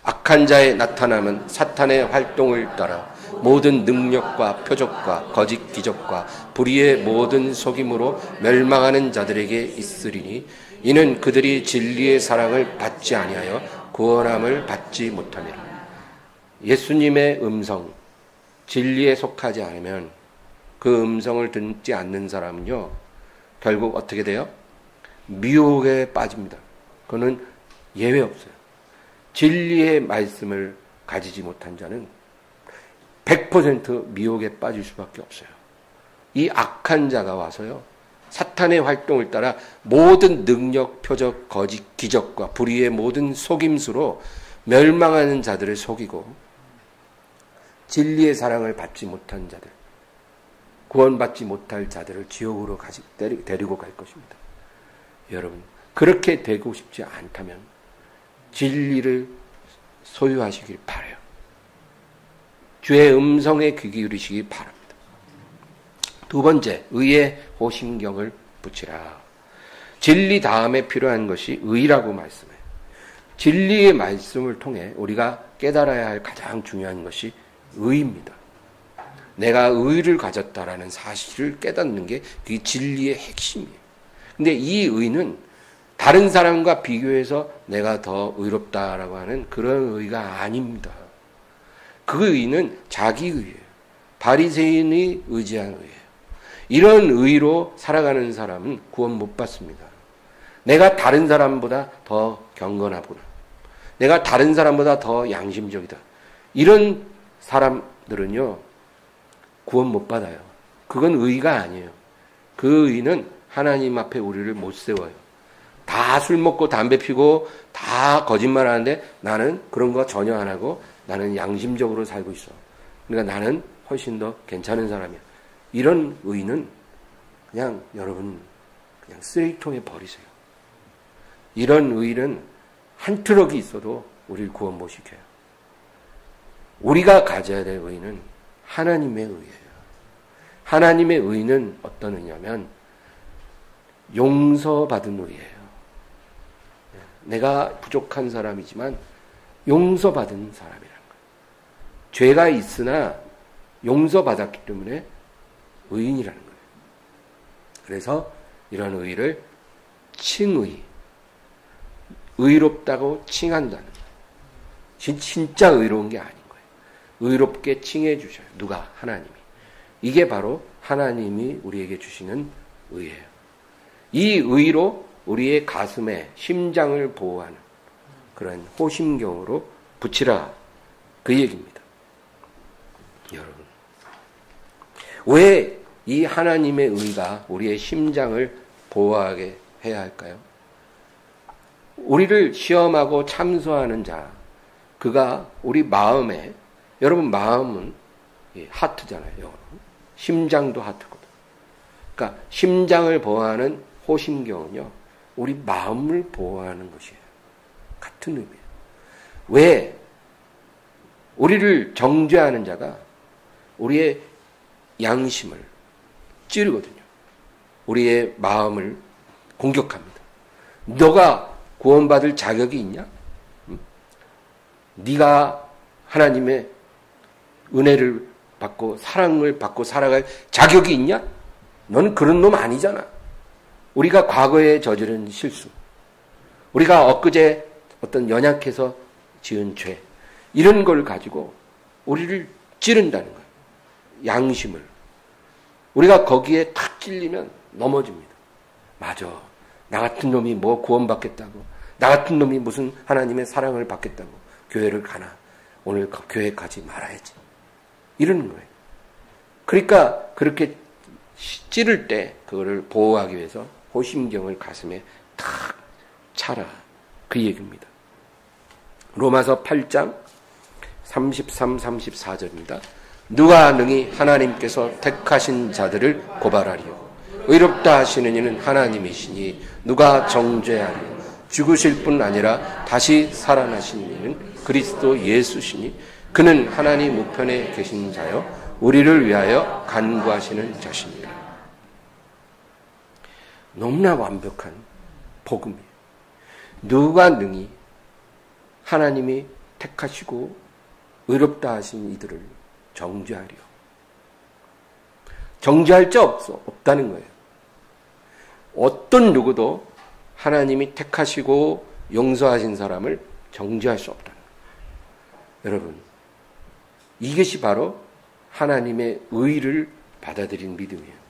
악한 자의 나타남은 사탄의 활동을 따라 모든 능력과 표적과 거짓 기적과 불의의 모든 속임으로 멸망하는 자들에게 있으리니 이는 그들이 진리의 사랑을 받지 아니하여 구원함을 받지 못함이라. 예수님의 음성, 진리에 속하지 않으면 그 음성을 듣지 않는 사람은요, 결국 어떻게 돼요? 미혹에 빠집니다. 그거는 예외 없어요. 진리의 말씀을 가지지 못한 자는 100% 미혹에 빠질 수밖에 없어요. 이 악한 자가 와서요, 사탄의 활동을 따라 모든 능력, 표적, 거짓, 기적과 불의의 모든 속임수로 멸망하는 자들을 속이고 진리의 사랑을 받지 못한 자들, 구원받지 못할 자들을 지옥으로 데리고 갈 것입니다. 여러분, 그렇게 되고 싶지 않다면 진리를 소유하시길 바라요. 주의 음성에 귀 기울이시기 바랍니다. 두 번째, 의의 호심경을 붙이라. 진리 다음에 필요한 것이 의라고 말씀해요. 진리의 말씀을 통해 우리가 깨달아야 할 가장 중요한 것이 의입니다. 내가 의를 가졌다라는 사실을 깨닫는 게 그게 진리의 핵심이에요. 근데 이 의는 다른 사람과 비교해서 내가 더 의롭다라고 하는 그런 의가 아닙니다. 그 의는 자기 의예요. 바리새인이 의지한 의예요. 이런 의로 살아가는 사람은 구원 못 받습니다. 내가 다른 사람보다 더 경건하구나. 내가 다른 사람보다 더 양심적이다. 이런 사람들은요, 구원 못 받아요. 그건 의가 아니에요. 그 의는 하나님 앞에 우리를 못 세워요. 다 술 먹고 담배 피고 다 거짓말 하는데 나는 그런 거 전혀 안 하고 나는 양심적으로 살고 있어. 그러니까 나는 훨씬 더 괜찮은 사람이야. 이런 의는 그냥 여러분 그냥 쓰레기통에 버리세요. 이런 의는 한 트럭이 있어도 우리를 구원 못 시켜요. 우리가 가져야 될 의는 하나님의 의예요. 하나님의 의는 어떤 의냐면 용서받은 의예요. 내가 부족한 사람이지만 용서받은 사람이라는 거예요. 죄가 있으나 용서받았기 때문에 의인이라는 거예요. 그래서 이런 의를 칭의, 의롭다고 칭한다는 거예요. 진짜 의로운 게 아닌 거예요. 의롭게 칭해 주셔요. 누가? 하나님이. 이게 바로 하나님이 우리에게 주시는 의예요. 이 의로 우리의 가슴에 심장을 보호하는 그런 호심경으로 붙이라, 그 얘기입니다. 여러분, 왜 이 하나님의 의가 우리의 심장을 보호하게 해야 할까요? 우리를 시험하고 참소하는 자, 그가 우리 마음에, 여러분 마음은 하트잖아요. 심장도 하트거든. 그러니까 심장을 보호하는 호심경은요, 우리 마음을 보호하는 것이에요. 같은 의미예요. 왜? 우리를 정죄하는 자가 우리의 양심을 찌르거든요. 우리의 마음을 공격합니다. 너가 구원받을 자격이 있냐? 네가 하나님의 은혜를 받고 사랑을 받고 살아갈 자격이 있냐? 너는 그런 놈 아니잖아. 우리가 과거에 저지른 실수, 우리가 엊그제 어떤 연약해서 지은 죄, 이런 걸 가지고 우리를 찌른다는 거예요. 양심을. 우리가 거기에 탁 찔리면 넘어집니다. 맞아. 나 같은 놈이 뭐 구원받겠다고, 나 같은 놈이 무슨 하나님의 사랑을 받겠다고 교회를 가나, 오늘 교회 가지 말아야지, 이러는 거예요. 그러니까 그렇게 찌를 때 그거를 보호하기 위해서 호심경을 가슴에 탁 살아. 그 얘기입니다. 로마서 8장 33, 34절입니다. 누가 능히 하나님께서 택하신 자들을 고발하리요. 의롭다 하시는 이는 하나님이시니 누가 정죄하리요. 죽으실 뿐 아니라 다시 살아나신 이는 그리스도 예수시니 그는 하나님 우편에 계신 자요 우리를 위하여 간구하시는 자십니다. 너무나 완벽한 복음이에요. 누가 능히 하나님이 택하시고 의롭다 하신 이들을 정죄하리요. 정죄할 자 없다는 거예요. 어떤 누구도 하나님이 택하시고 용서하신 사람을 정죄할 수 없다는 거예요. 여러분, 이것이 바로 하나님의 의를 받아들인 믿음이에요.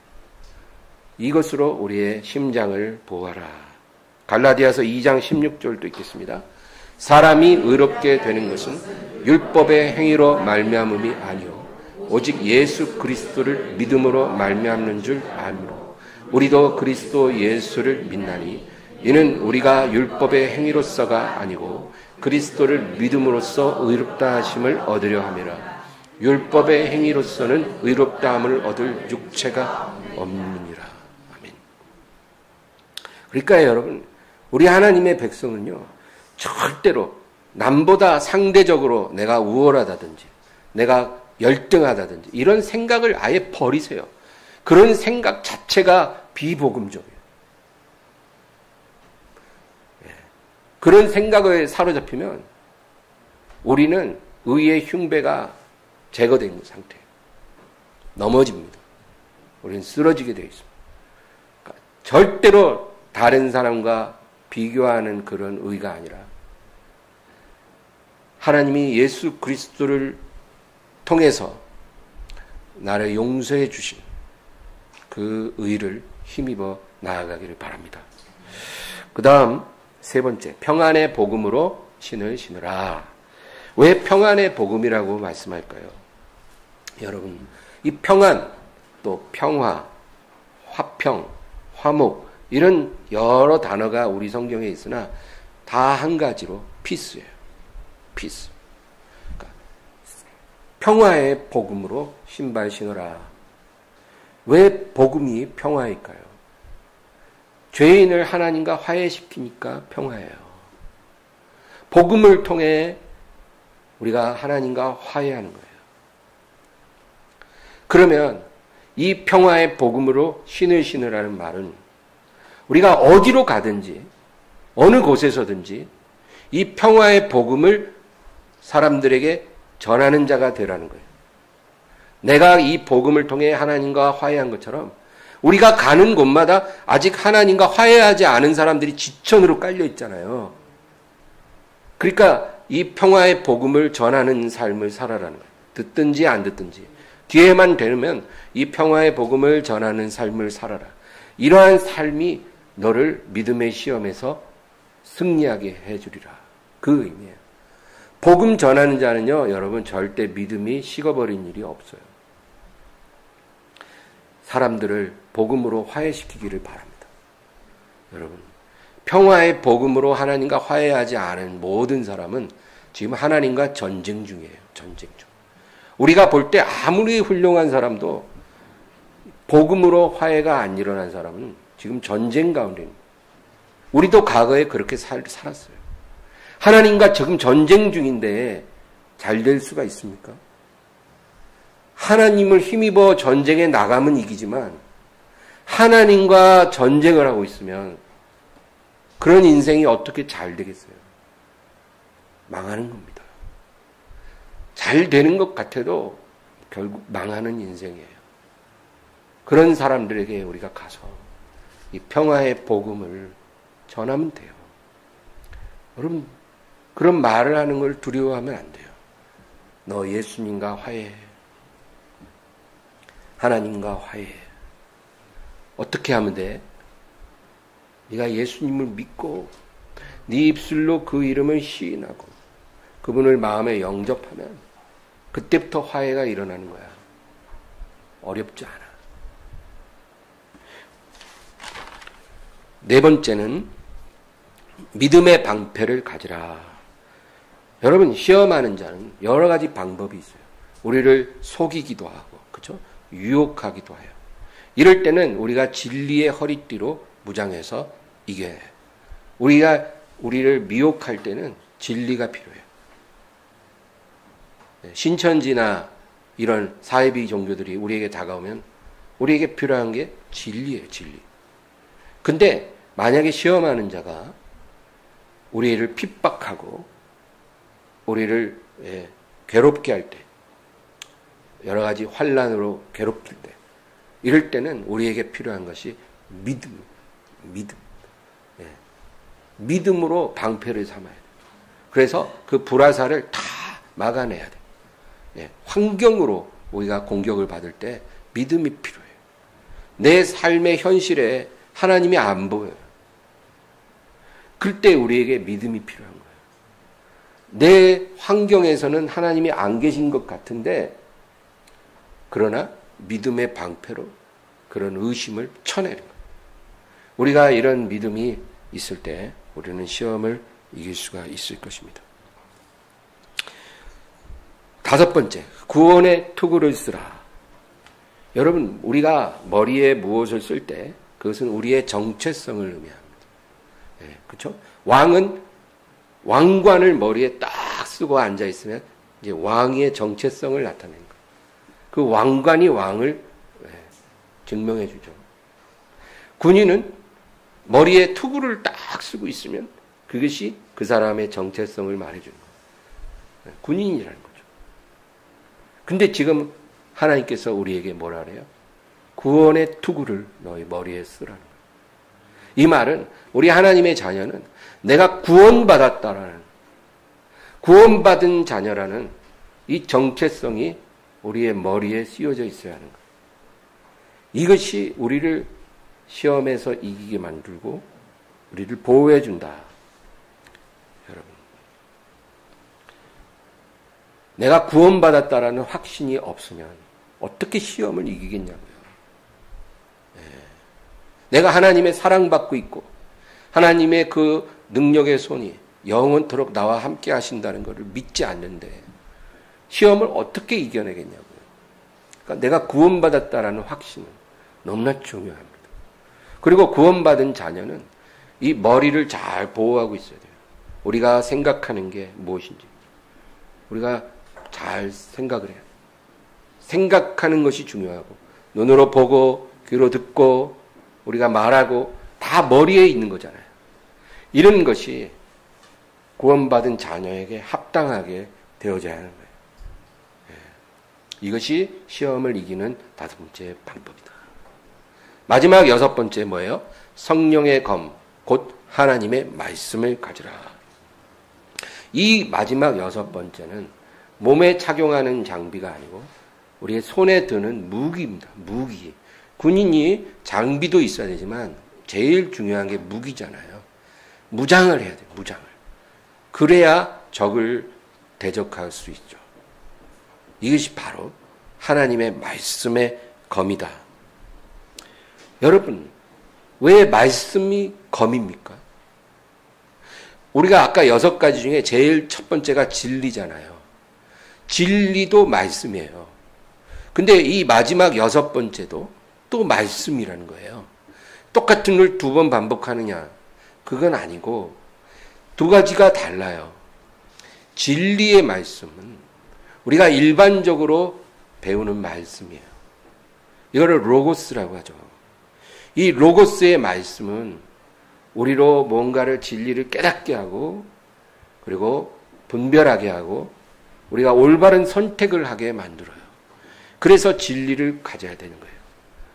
이것으로 우리의 심장을 보호하라. 갈라디아서 2장 16절도 있겠습니다. 사람이 의롭게 되는 것은 율법의 행위로 말미암음이 아니요 오직 예수 그리스도를 믿음으로 말미암는 줄 아므로 우리도 그리스도 예수를 믿나니 이는 우리가 율법의 행위로서가 아니고 그리스도를 믿음으로써 의롭다 하심을 얻으려 함이라. 율법의 행위로서는 의롭다 함을 얻을 육체가 없느니라. 아멘. 그러니까 여러분, 우리 하나님의 백성은요, 절대로 남보다 상대적으로 내가 우월하다든지 내가 열등하다든지 이런 생각을 아예 버리세요. 그런 생각 자체가 비복음적이에요. 그런 생각에 사로잡히면 우리는 의의 흉배가 제거된 상태예요. 넘어집니다. 우리는 쓰러지게 되어 있습니다. 그러니까 절대로 다른 사람과 비교하는 그런 의가 아니라 하나님이 예수 그리스도를 통해서 나를 용서해 주신 그 의를 힘입어 나아가기를 바랍니다. 그 다음 세 번째, 평안의 복음으로 신을 신으라. 왜 평안의 복음이라고 말씀할까요? 여러분, 이 평안, 또 평화, 화평, 화목 이런 여러 단어가 우리 성경에 있으나 다 한 가지로 피스예요. 피스. 그러니까 평화의 복음으로 신발 신으라. 왜 복음이 평화일까요? 죄인을 하나님과 화해시키니까 평화예요. 복음을 통해 우리가 하나님과 화해하는 거예요. 그러면 이 평화의 복음으로 신을 신으라는 말은 우리가 어디로 가든지 어느 곳에서든지 이 평화의 복음을 사람들에게 전하는 자가 되라는 거예요. 내가 이 복음을 통해 하나님과 화해한 것처럼 우리가 가는 곳마다 아직 하나님과 화해하지 않은 사람들이 지천으로 깔려 있잖아요. 그러니까 이 평화의 복음을 전하는 삶을 살아라는 거예요. 듣든지 안 듣든지 기회만 되면 이 평화의 복음을 전하는 삶을 살아라. 이러한 삶이 너를 믿음의 시험에서 승리하게 해주리라. 그 의미예요. 복음 전하는 자는요, 여러분 절대 믿음이 식어버린 일이 없어요. 사람들을 복음으로 화해시키기를 바랍니다. 여러분, 평화의 복음으로 하나님과 화해하지 않은 모든 사람은 지금 하나님과 전쟁 중이에요. 전쟁 중. 우리가 볼 때 아무리 훌륭한 사람도 복음으로 화해가 안 일어난 사람은 지금 전쟁 가운데 있는 거예요. 우리도 과거에 그렇게 살았어요. 하나님과 지금 전쟁 중인데 잘 될 수가 있습니까? 하나님을 힘입어 전쟁에 나가면 이기지만 하나님과 전쟁을 하고 있으면 그런 인생이 어떻게 잘 되겠어요? 망하는 겁니다. 잘 되는 것 같아도 결국 망하는 인생이에요. 그런 사람들에게 우리가 가서 이 평화의 복음을 전하면 돼요. 여러분, 그런 말을 하는 걸 두려워하면 안 돼요. 너 예수님과 화해해. 하나님과 화해해. 어떻게 하면 돼? 네가 예수님을 믿고 네 입술로 그 이름을 시인하고 그분을 마음에 영접하면 그때부터 화해가 일어나는 거야. 어렵지 않아. 네 번째는 믿음의 방패를 가지라. 여러분, 시험하는 자는 여러 가지 방법이 있어요. 우리를 속이기도 하고, 그렇죠? 유혹하기도 해요. 이럴 때는 우리가 진리의 허리띠로 무장해서 이겨야 해요. 우리를 미혹할 때는 진리가 필요해요. 신천지나 이런 사이비 종교들이 우리에게 다가오면 우리에게 필요한 게 진리예요, 진리. 근데 만약에 시험하는 자가 우리를 핍박하고 우리를 괴롭게 할 때, 여러 가지 환난으로 괴롭힐 때, 이럴 때는 우리에게 필요한 것이 믿음. 믿음으로 방패를 삼아야 돼요. 그래서 그 불화살을 다 막아내야 돼요. 환경으로 우리가 공격을 받을 때 믿음이 필요해요. 내 삶의 현실에 하나님이 안 보여요. 그때 우리에게 믿음이 필요한 거예요. 내 환경에서는 하나님이 안 계신 것 같은데, 그러나 믿음의 방패로 그런 의심을 쳐내는 거예요. 우리가 이런 믿음이 있을 때 우리는 시험을 이길 수가 있을 것입니다. 5번째, 구원의 투구를 쓰라. 여러분, 우리가 머리에 무엇을 쓸 때 그것은 우리의 정체성을 의미합니다. 그렇죠? 왕은 왕관을 머리에 딱 쓰고 앉아 있으면 이제 왕의 정체성을 나타내는 거예요. 그 왕관이 왕을 증명해 주죠. 군인은 머리에 투구를 딱 쓰고 있으면 그것이 그 사람의 정체성을 말해주는 거예요. 군인이라는 거죠. 근데 지금 하나님께서 우리에게 뭐라 그래요? 구원의 투구를 너희 머리에 쓰라는 거예요. 이 말은 우리 하나님의 자녀는 내가 구원받았다라는, 구원받은 자녀라는 이 정체성이 우리의 머리에 씌워져 있어야 하는 거예요. 이것이 우리를 시험에서 이기게 만들고 우리를 보호해 준다. 여러분, 내가 구원받았다라는 확신이 없으면 어떻게 시험을 이기겠냐고요. 내가 하나님의 사랑받고 있고 하나님의 그 능력의 손이 영원토록 나와 함께 하신다는 것을 믿지 않는데 시험을 어떻게 이겨내겠냐고요. 그러니까 내가 구원받았다라는 확신은 너무나 중요합니다. 그리고 구원받은 자녀는 이 머리를 잘 보호하고 있어야 돼요. 우리가 생각하는 게 무엇인지 우리가 잘 생각을 해요. 생각하는 것이 중요하고 눈으로 보고 귀로 듣고 우리가 말하고 다 머리에 있는 거잖아요. 이런 것이 구원받은 자녀에게 합당하게 되어져야 하는 거예요. 이것이 시험을 이기는 5번째 방법이다. 마지막 6번째 뭐예요? 성령의 검, 곧 하나님의 말씀을 가지라. 이 마지막 6번째는 몸에 착용하는 장비가 아니고 우리의 손에 드는 무기입니다. 무기. 군인이 장비도 있어야 되지만 제일 중요한 게 무기잖아요. 무장을 해야 돼요. 무장을. 그래야 적을 대적할 수 있죠. 이것이 바로 하나님의 말씀의 검이다. 여러분, 왜 말씀이 검입니까? 우리가 아까 6가지 중에 제일 첫 번째가 진리잖아요. 진리도 말씀이에요. 근데 이 마지막 6번째도 또 말씀이라는 거예요. 똑같은 걸 2번 반복하느냐? 그건 아니고 2가지가 달라요. 진리의 말씀은 우리가 일반적으로 배우는 말씀이에요. 이거를 로고스라고 하죠. 이 로고스의 말씀은 우리로 뭔가를 진리를 깨닫게 하고 그리고 분별하게 하고 우리가 올바른 선택을 하게 만들어요. 그래서 진리를 가져야 되는 거예요.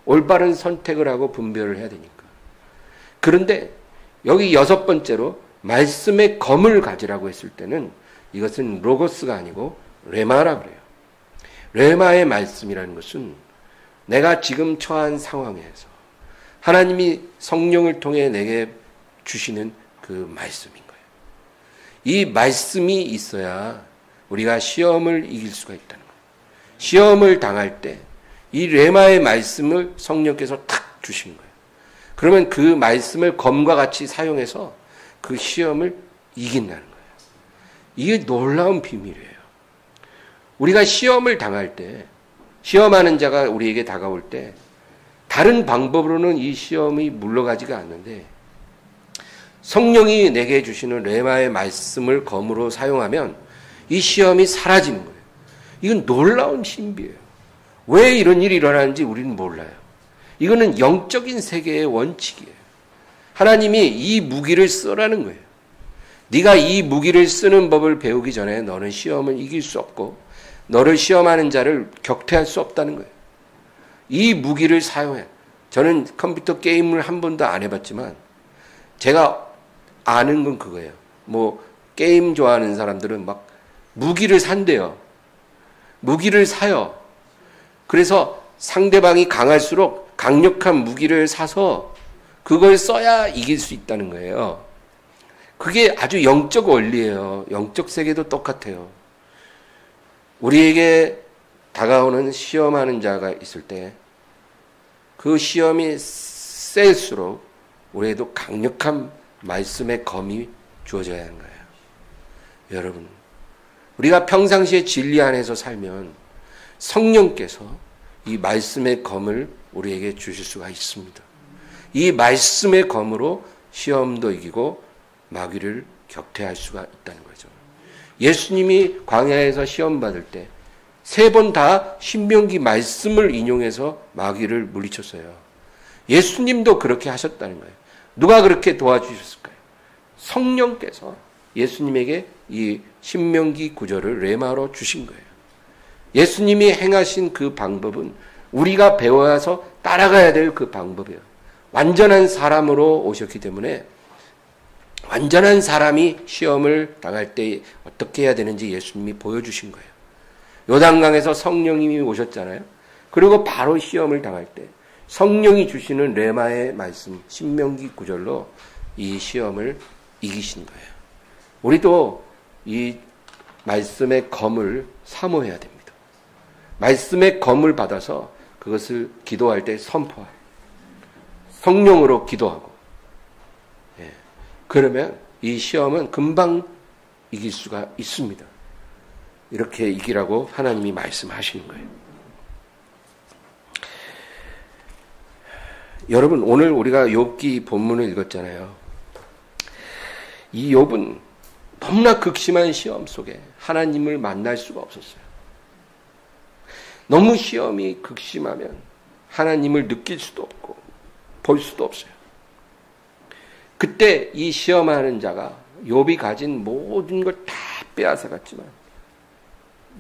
올바른 선택을 하고 분별을 해야 되니까. 그런데 여기 6번째로 말씀의 검을 가지라고 했을 때는 이것은 로고스가 아니고 레마라고 그래요. 레마의 말씀이라는 것은 내가 지금 처한 상황에서 하나님이 성령을 통해 내게 주시는 그 말씀인 거예요. 이 말씀이 있어야 우리가 시험을 이길 수가 있다는 거예요. 시험을 당할 때 이 레마의 말씀을 성령께서 탁 주신 거예요. 그러면 그 말씀을 검과 같이 사용해서 그 시험을 이긴다는 거예요. 이게 놀라운 비밀이에요. 우리가 시험을 당할 때, 시험하는 자가 우리에게 다가올 때 다른 방법으로는 이 시험이 물러가지가 않는데 성령이 내게 주시는 레마의 말씀을 검으로 사용하면 이 시험이 사라지는 거예요. 이건 놀라운 신비예요. 왜 이런 일이 일어나는지 우리는 몰라요. 이거는 영적인 세계의 원칙이에요. 하나님이 이 무기를 쓰라는 거예요. 네가 이 무기를 쓰는 법을 배우기 전에 너는 시험을 이길 수 없고 너를 시험하는 자를 격퇴할 수 없다는 거예요. 이 무기를 사용해. 저는 컴퓨터 게임을 한 번도 안 해봤지만 제가 아는 건 그거예요. 뭐 게임 좋아하는 사람들은 막 무기를 산대요. 무기를 사요. 그래서 상대방이 강할수록 강력한 무기를 사서 그걸 써야 이길 수 있다는 거예요. 그게 아주 영적 원리예요. 영적 세계도 똑같아요. 우리에게 다가오는 시험하는 자가 있을 때 그 시험이 셀수록 우리에도 강력한 말씀의 검이 주어져야 하는 거예요. 여러분, 우리가 평상시에 진리 안에서 살면 성령께서 이 말씀의 검을 우리에게 주실 수가 있습니다. 이 말씀의 검으로 시험도 이기고 마귀를 격퇴할 수가 있다는 거죠. 예수님이 광야에서 시험 받을 때 3번 다 신명기 말씀을 인용해서 마귀를 물리쳤어요. 예수님도 그렇게 하셨다는 거예요. 누가 그렇게 도와주셨을까요? 성령께서 예수님에게 이 신명기 구절을 레마로 주신 거예요. 예수님이 행하신 그 방법은 우리가 배워서 따라가야 될 그 방법이에요. 완전한 사람으로 오셨기 때문에 완전한 사람이 시험을 당할 때 어떻게 해야 되는지 예수님이 보여주신 거예요. 요단강에서 성령님이 오셨잖아요. 그리고 바로 시험을 당할 때 성령이 주시는 레마의 말씀, 신명기 구절로 이 시험을 이기신 거예요. 우리도 이 말씀의 검을 사모해야 됩니다. 말씀의 검을 받아서 그것을 기도할 때 선포하고 성령으로 기도하고 그러면 이 시험은 금방 이길 수가 있습니다. 이렇게 이기라고 하나님이 말씀하시는 거예요. 여러분, 오늘 우리가 욥기 본문을 읽었잖아요. 이 욥은 너무나 극심한 시험 속에 하나님을 만날 수가 없었어요. 너무 시험이 극심하면 하나님을 느낄 수도 없고 볼 수도 없어요. 그때 이 시험하는 자가 욥이 가진 모든 걸 다 빼앗아갔지만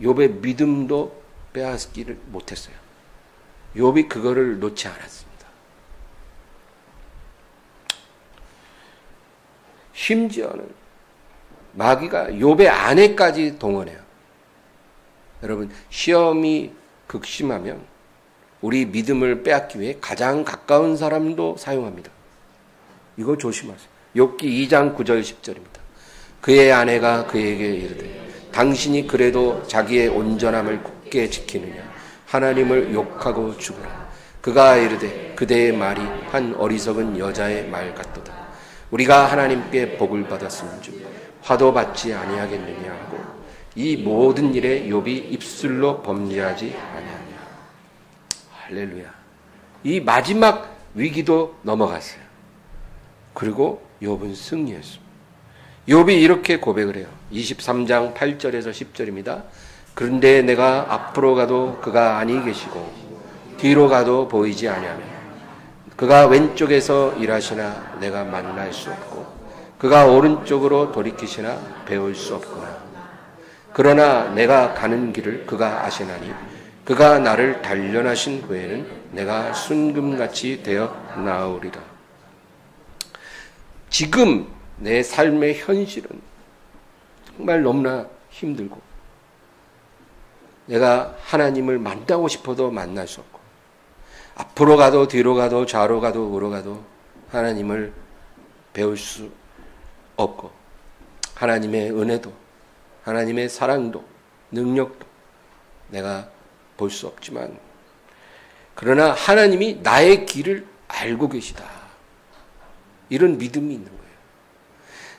욥의 믿음도 빼앗기를 못했어요. 욥이 그거를 놓지 않았습니다. 심지어는 마귀가 욥의 아내까지 동원해요. 여러분, 시험이 극심하면 우리 믿음을 빼앗기 위해 가장 가까운 사람도 사용합니다. 이거 조심하세요. 욥기 2장 9절 10절입니다. 그의 아내가 그에게 이르되 당신이 그래도 자기의 온전함을 굳게 지키느냐 하나님을 욕하고 죽으라. 그가 이르되 그대의 말이 한 어리석은 여자의 말 같도다. 우리가 하나님께 복을 받았음 즉 화도 받지 아니하겠느냐 하고 이 모든 일에 욥이 입술로 범죄하지 아니하냐. 할렐루야. 이 마지막 위기도 넘어갔어요. 그리고 욥은 승리했습니다. 욥이 이렇게 고백을 해요. 23장 8절에서 10절입니다. 그런데 내가 앞으로 가도 그가 아니 계시고 뒤로 가도 보이지 아니하며 그가 왼쪽에서 일하시나 내가 만날 수 없고 그가 오른쪽으로 돌이키시나 배울 수 없구나. 그러나 내가 가는 길을 그가 아시나니 그가 나를 단련하신 후에는 내가 순금같이 되어 나으리라. 지금 내 삶의 현실은 정말 너무나 힘들고 내가 하나님을 만나고 싶어도 만날 수 없고 앞으로 가도 뒤로 가도 좌로 가도 우로 가도 하나님을 배울 수 없고 하나님의 은혜도 하나님의 사랑도 능력도 내가 볼 수 없지만 그러나 하나님이 나의 길을 알고 계시다. 이런 믿음이 있는 거예요.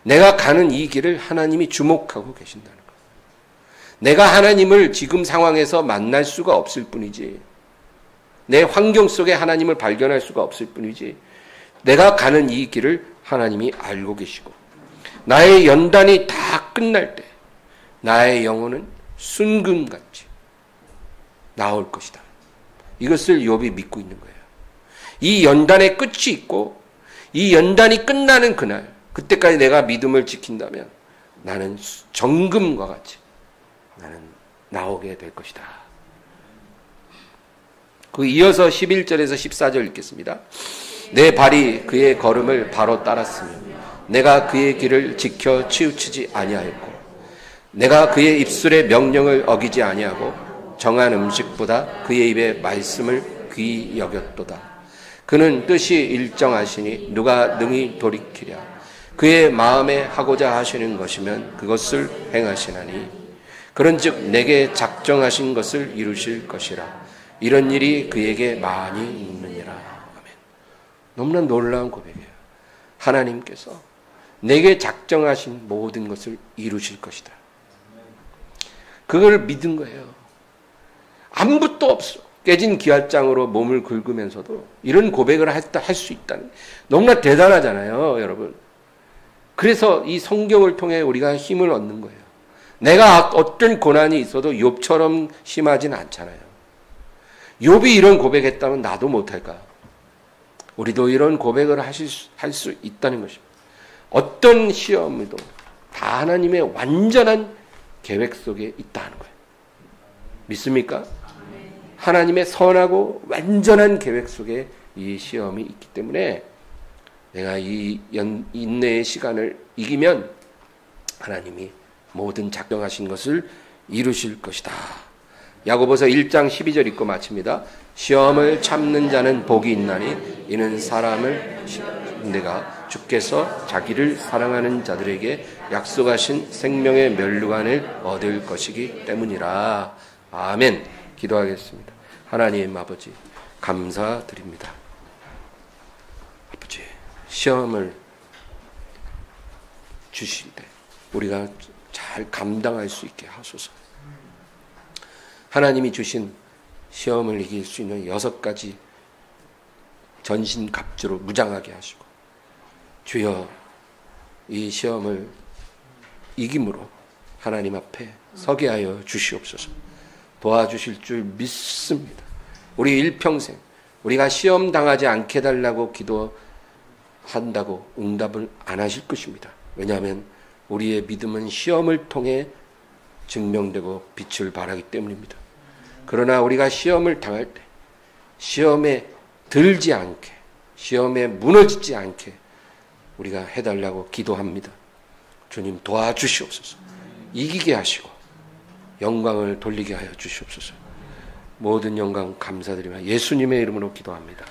내가 가는 이 길을 하나님이 주목하고 계신다는 거예요. 내가 하나님을 지금 상황에서 만날 수가 없을 뿐이지, 내 환경 속에 하나님을 발견할 수가 없을 뿐이지, 내가 가는 이 길을 하나님이 알고 계시고, 나의 연단이 다 끝날 때 나의 영혼은 순금같이 나올 것이다. 이것을 욥이 믿고 있는 거예요. 이 연단의 끝이 있고 이 연단이 끝나는 그날, 그때까지 내가 믿음을 지킨다면 나는 정금과 같이 나는 나오게 될 것이다. 그 이어서 11절에서 14절 읽겠습니다. 내 발이 그의 걸음을 바로 따랐으며 내가 그의 길을 지켜 치우치지 아니하였고 내가 그의 입술의 명령을 어기지 아니하고 정한 음식보다 그의 입의 말씀을 귀히 여겼도다. 그는 뜻이 일정하시니 누가 능히 돌이키랴. 그의 마음에 하고자 하시는 것이면 그것을 행하시나니 그런즉 내게 작정하신 것을 이루실 것이라. 이런 일이 그에게 많이 있느니라. 아멘. 너무나 놀라운 고백이에요. 하나님께서 내게 작정하신 모든 것을 이루실 것이다. 그걸 믿은 거예요. 아무것도 없어. 깨진 기와장으로 몸을 긁으면서도 이런 고백을 할 수 있다는, 너무나 대단하잖아요, 여러분. 그래서 이 성경을 통해 우리가 힘을 얻는 거예요. 내가 어떤 고난이 있어도 욥처럼 심하진 않잖아요. 욥이 이런 고백했다면 나도 못할까? 우리도 이런 고백을 할 수 있다는 것입니다. 어떤 시험에도 다 하나님의 완전한 계획 속에 있다는 거예요. 믿습니까? 하나님의 선하고 완전한 계획 속에 이 시험이 있기 때문에 내가 이 인내의 시간을 이기면 하나님이 모든 작정하신 것을 이루실 것이다. 야고보서 1장 12절 읽고 마칩니다. 시험을 참는 자는 복이 있나니 이는 사람을 내가 주께서 자기를 사랑하는 자들에게 약속하신 생명의 면류관을 얻을 것이기 때문이라. 아멘. 기도하겠습니다. 하나님 아버지, 감사드립니다. 아버지, 시험을 주실 때 우리가 잘 감당할 수 있게 하소서. 하나님이 주신 시험을 이길 수 있는 6가지 전신갑주로 무장하게 하시고, 주여 이 시험을 이김으로 하나님 앞에 서게 하여 주시옵소서. 도와주실 줄 믿습니다. 우리 일평생 우리가 시험 당하지 않게 달라고 기도한다고 응답을 안 하실 것입니다. 왜냐하면 우리의 믿음은 시험을 통해 증명되고 빛을 발하기 때문입니다. 그러나 우리가 시험을 당할 때 시험에 들지 않게, 시험에 무너지지 않게 우리가 해달라고 기도합니다. 주님 도와주시옵소서. 이기게 하시고 영광을 돌리게 하여 주시옵소서. 모든 영광 감사드리며 예수님의 이름으로 기도합니다.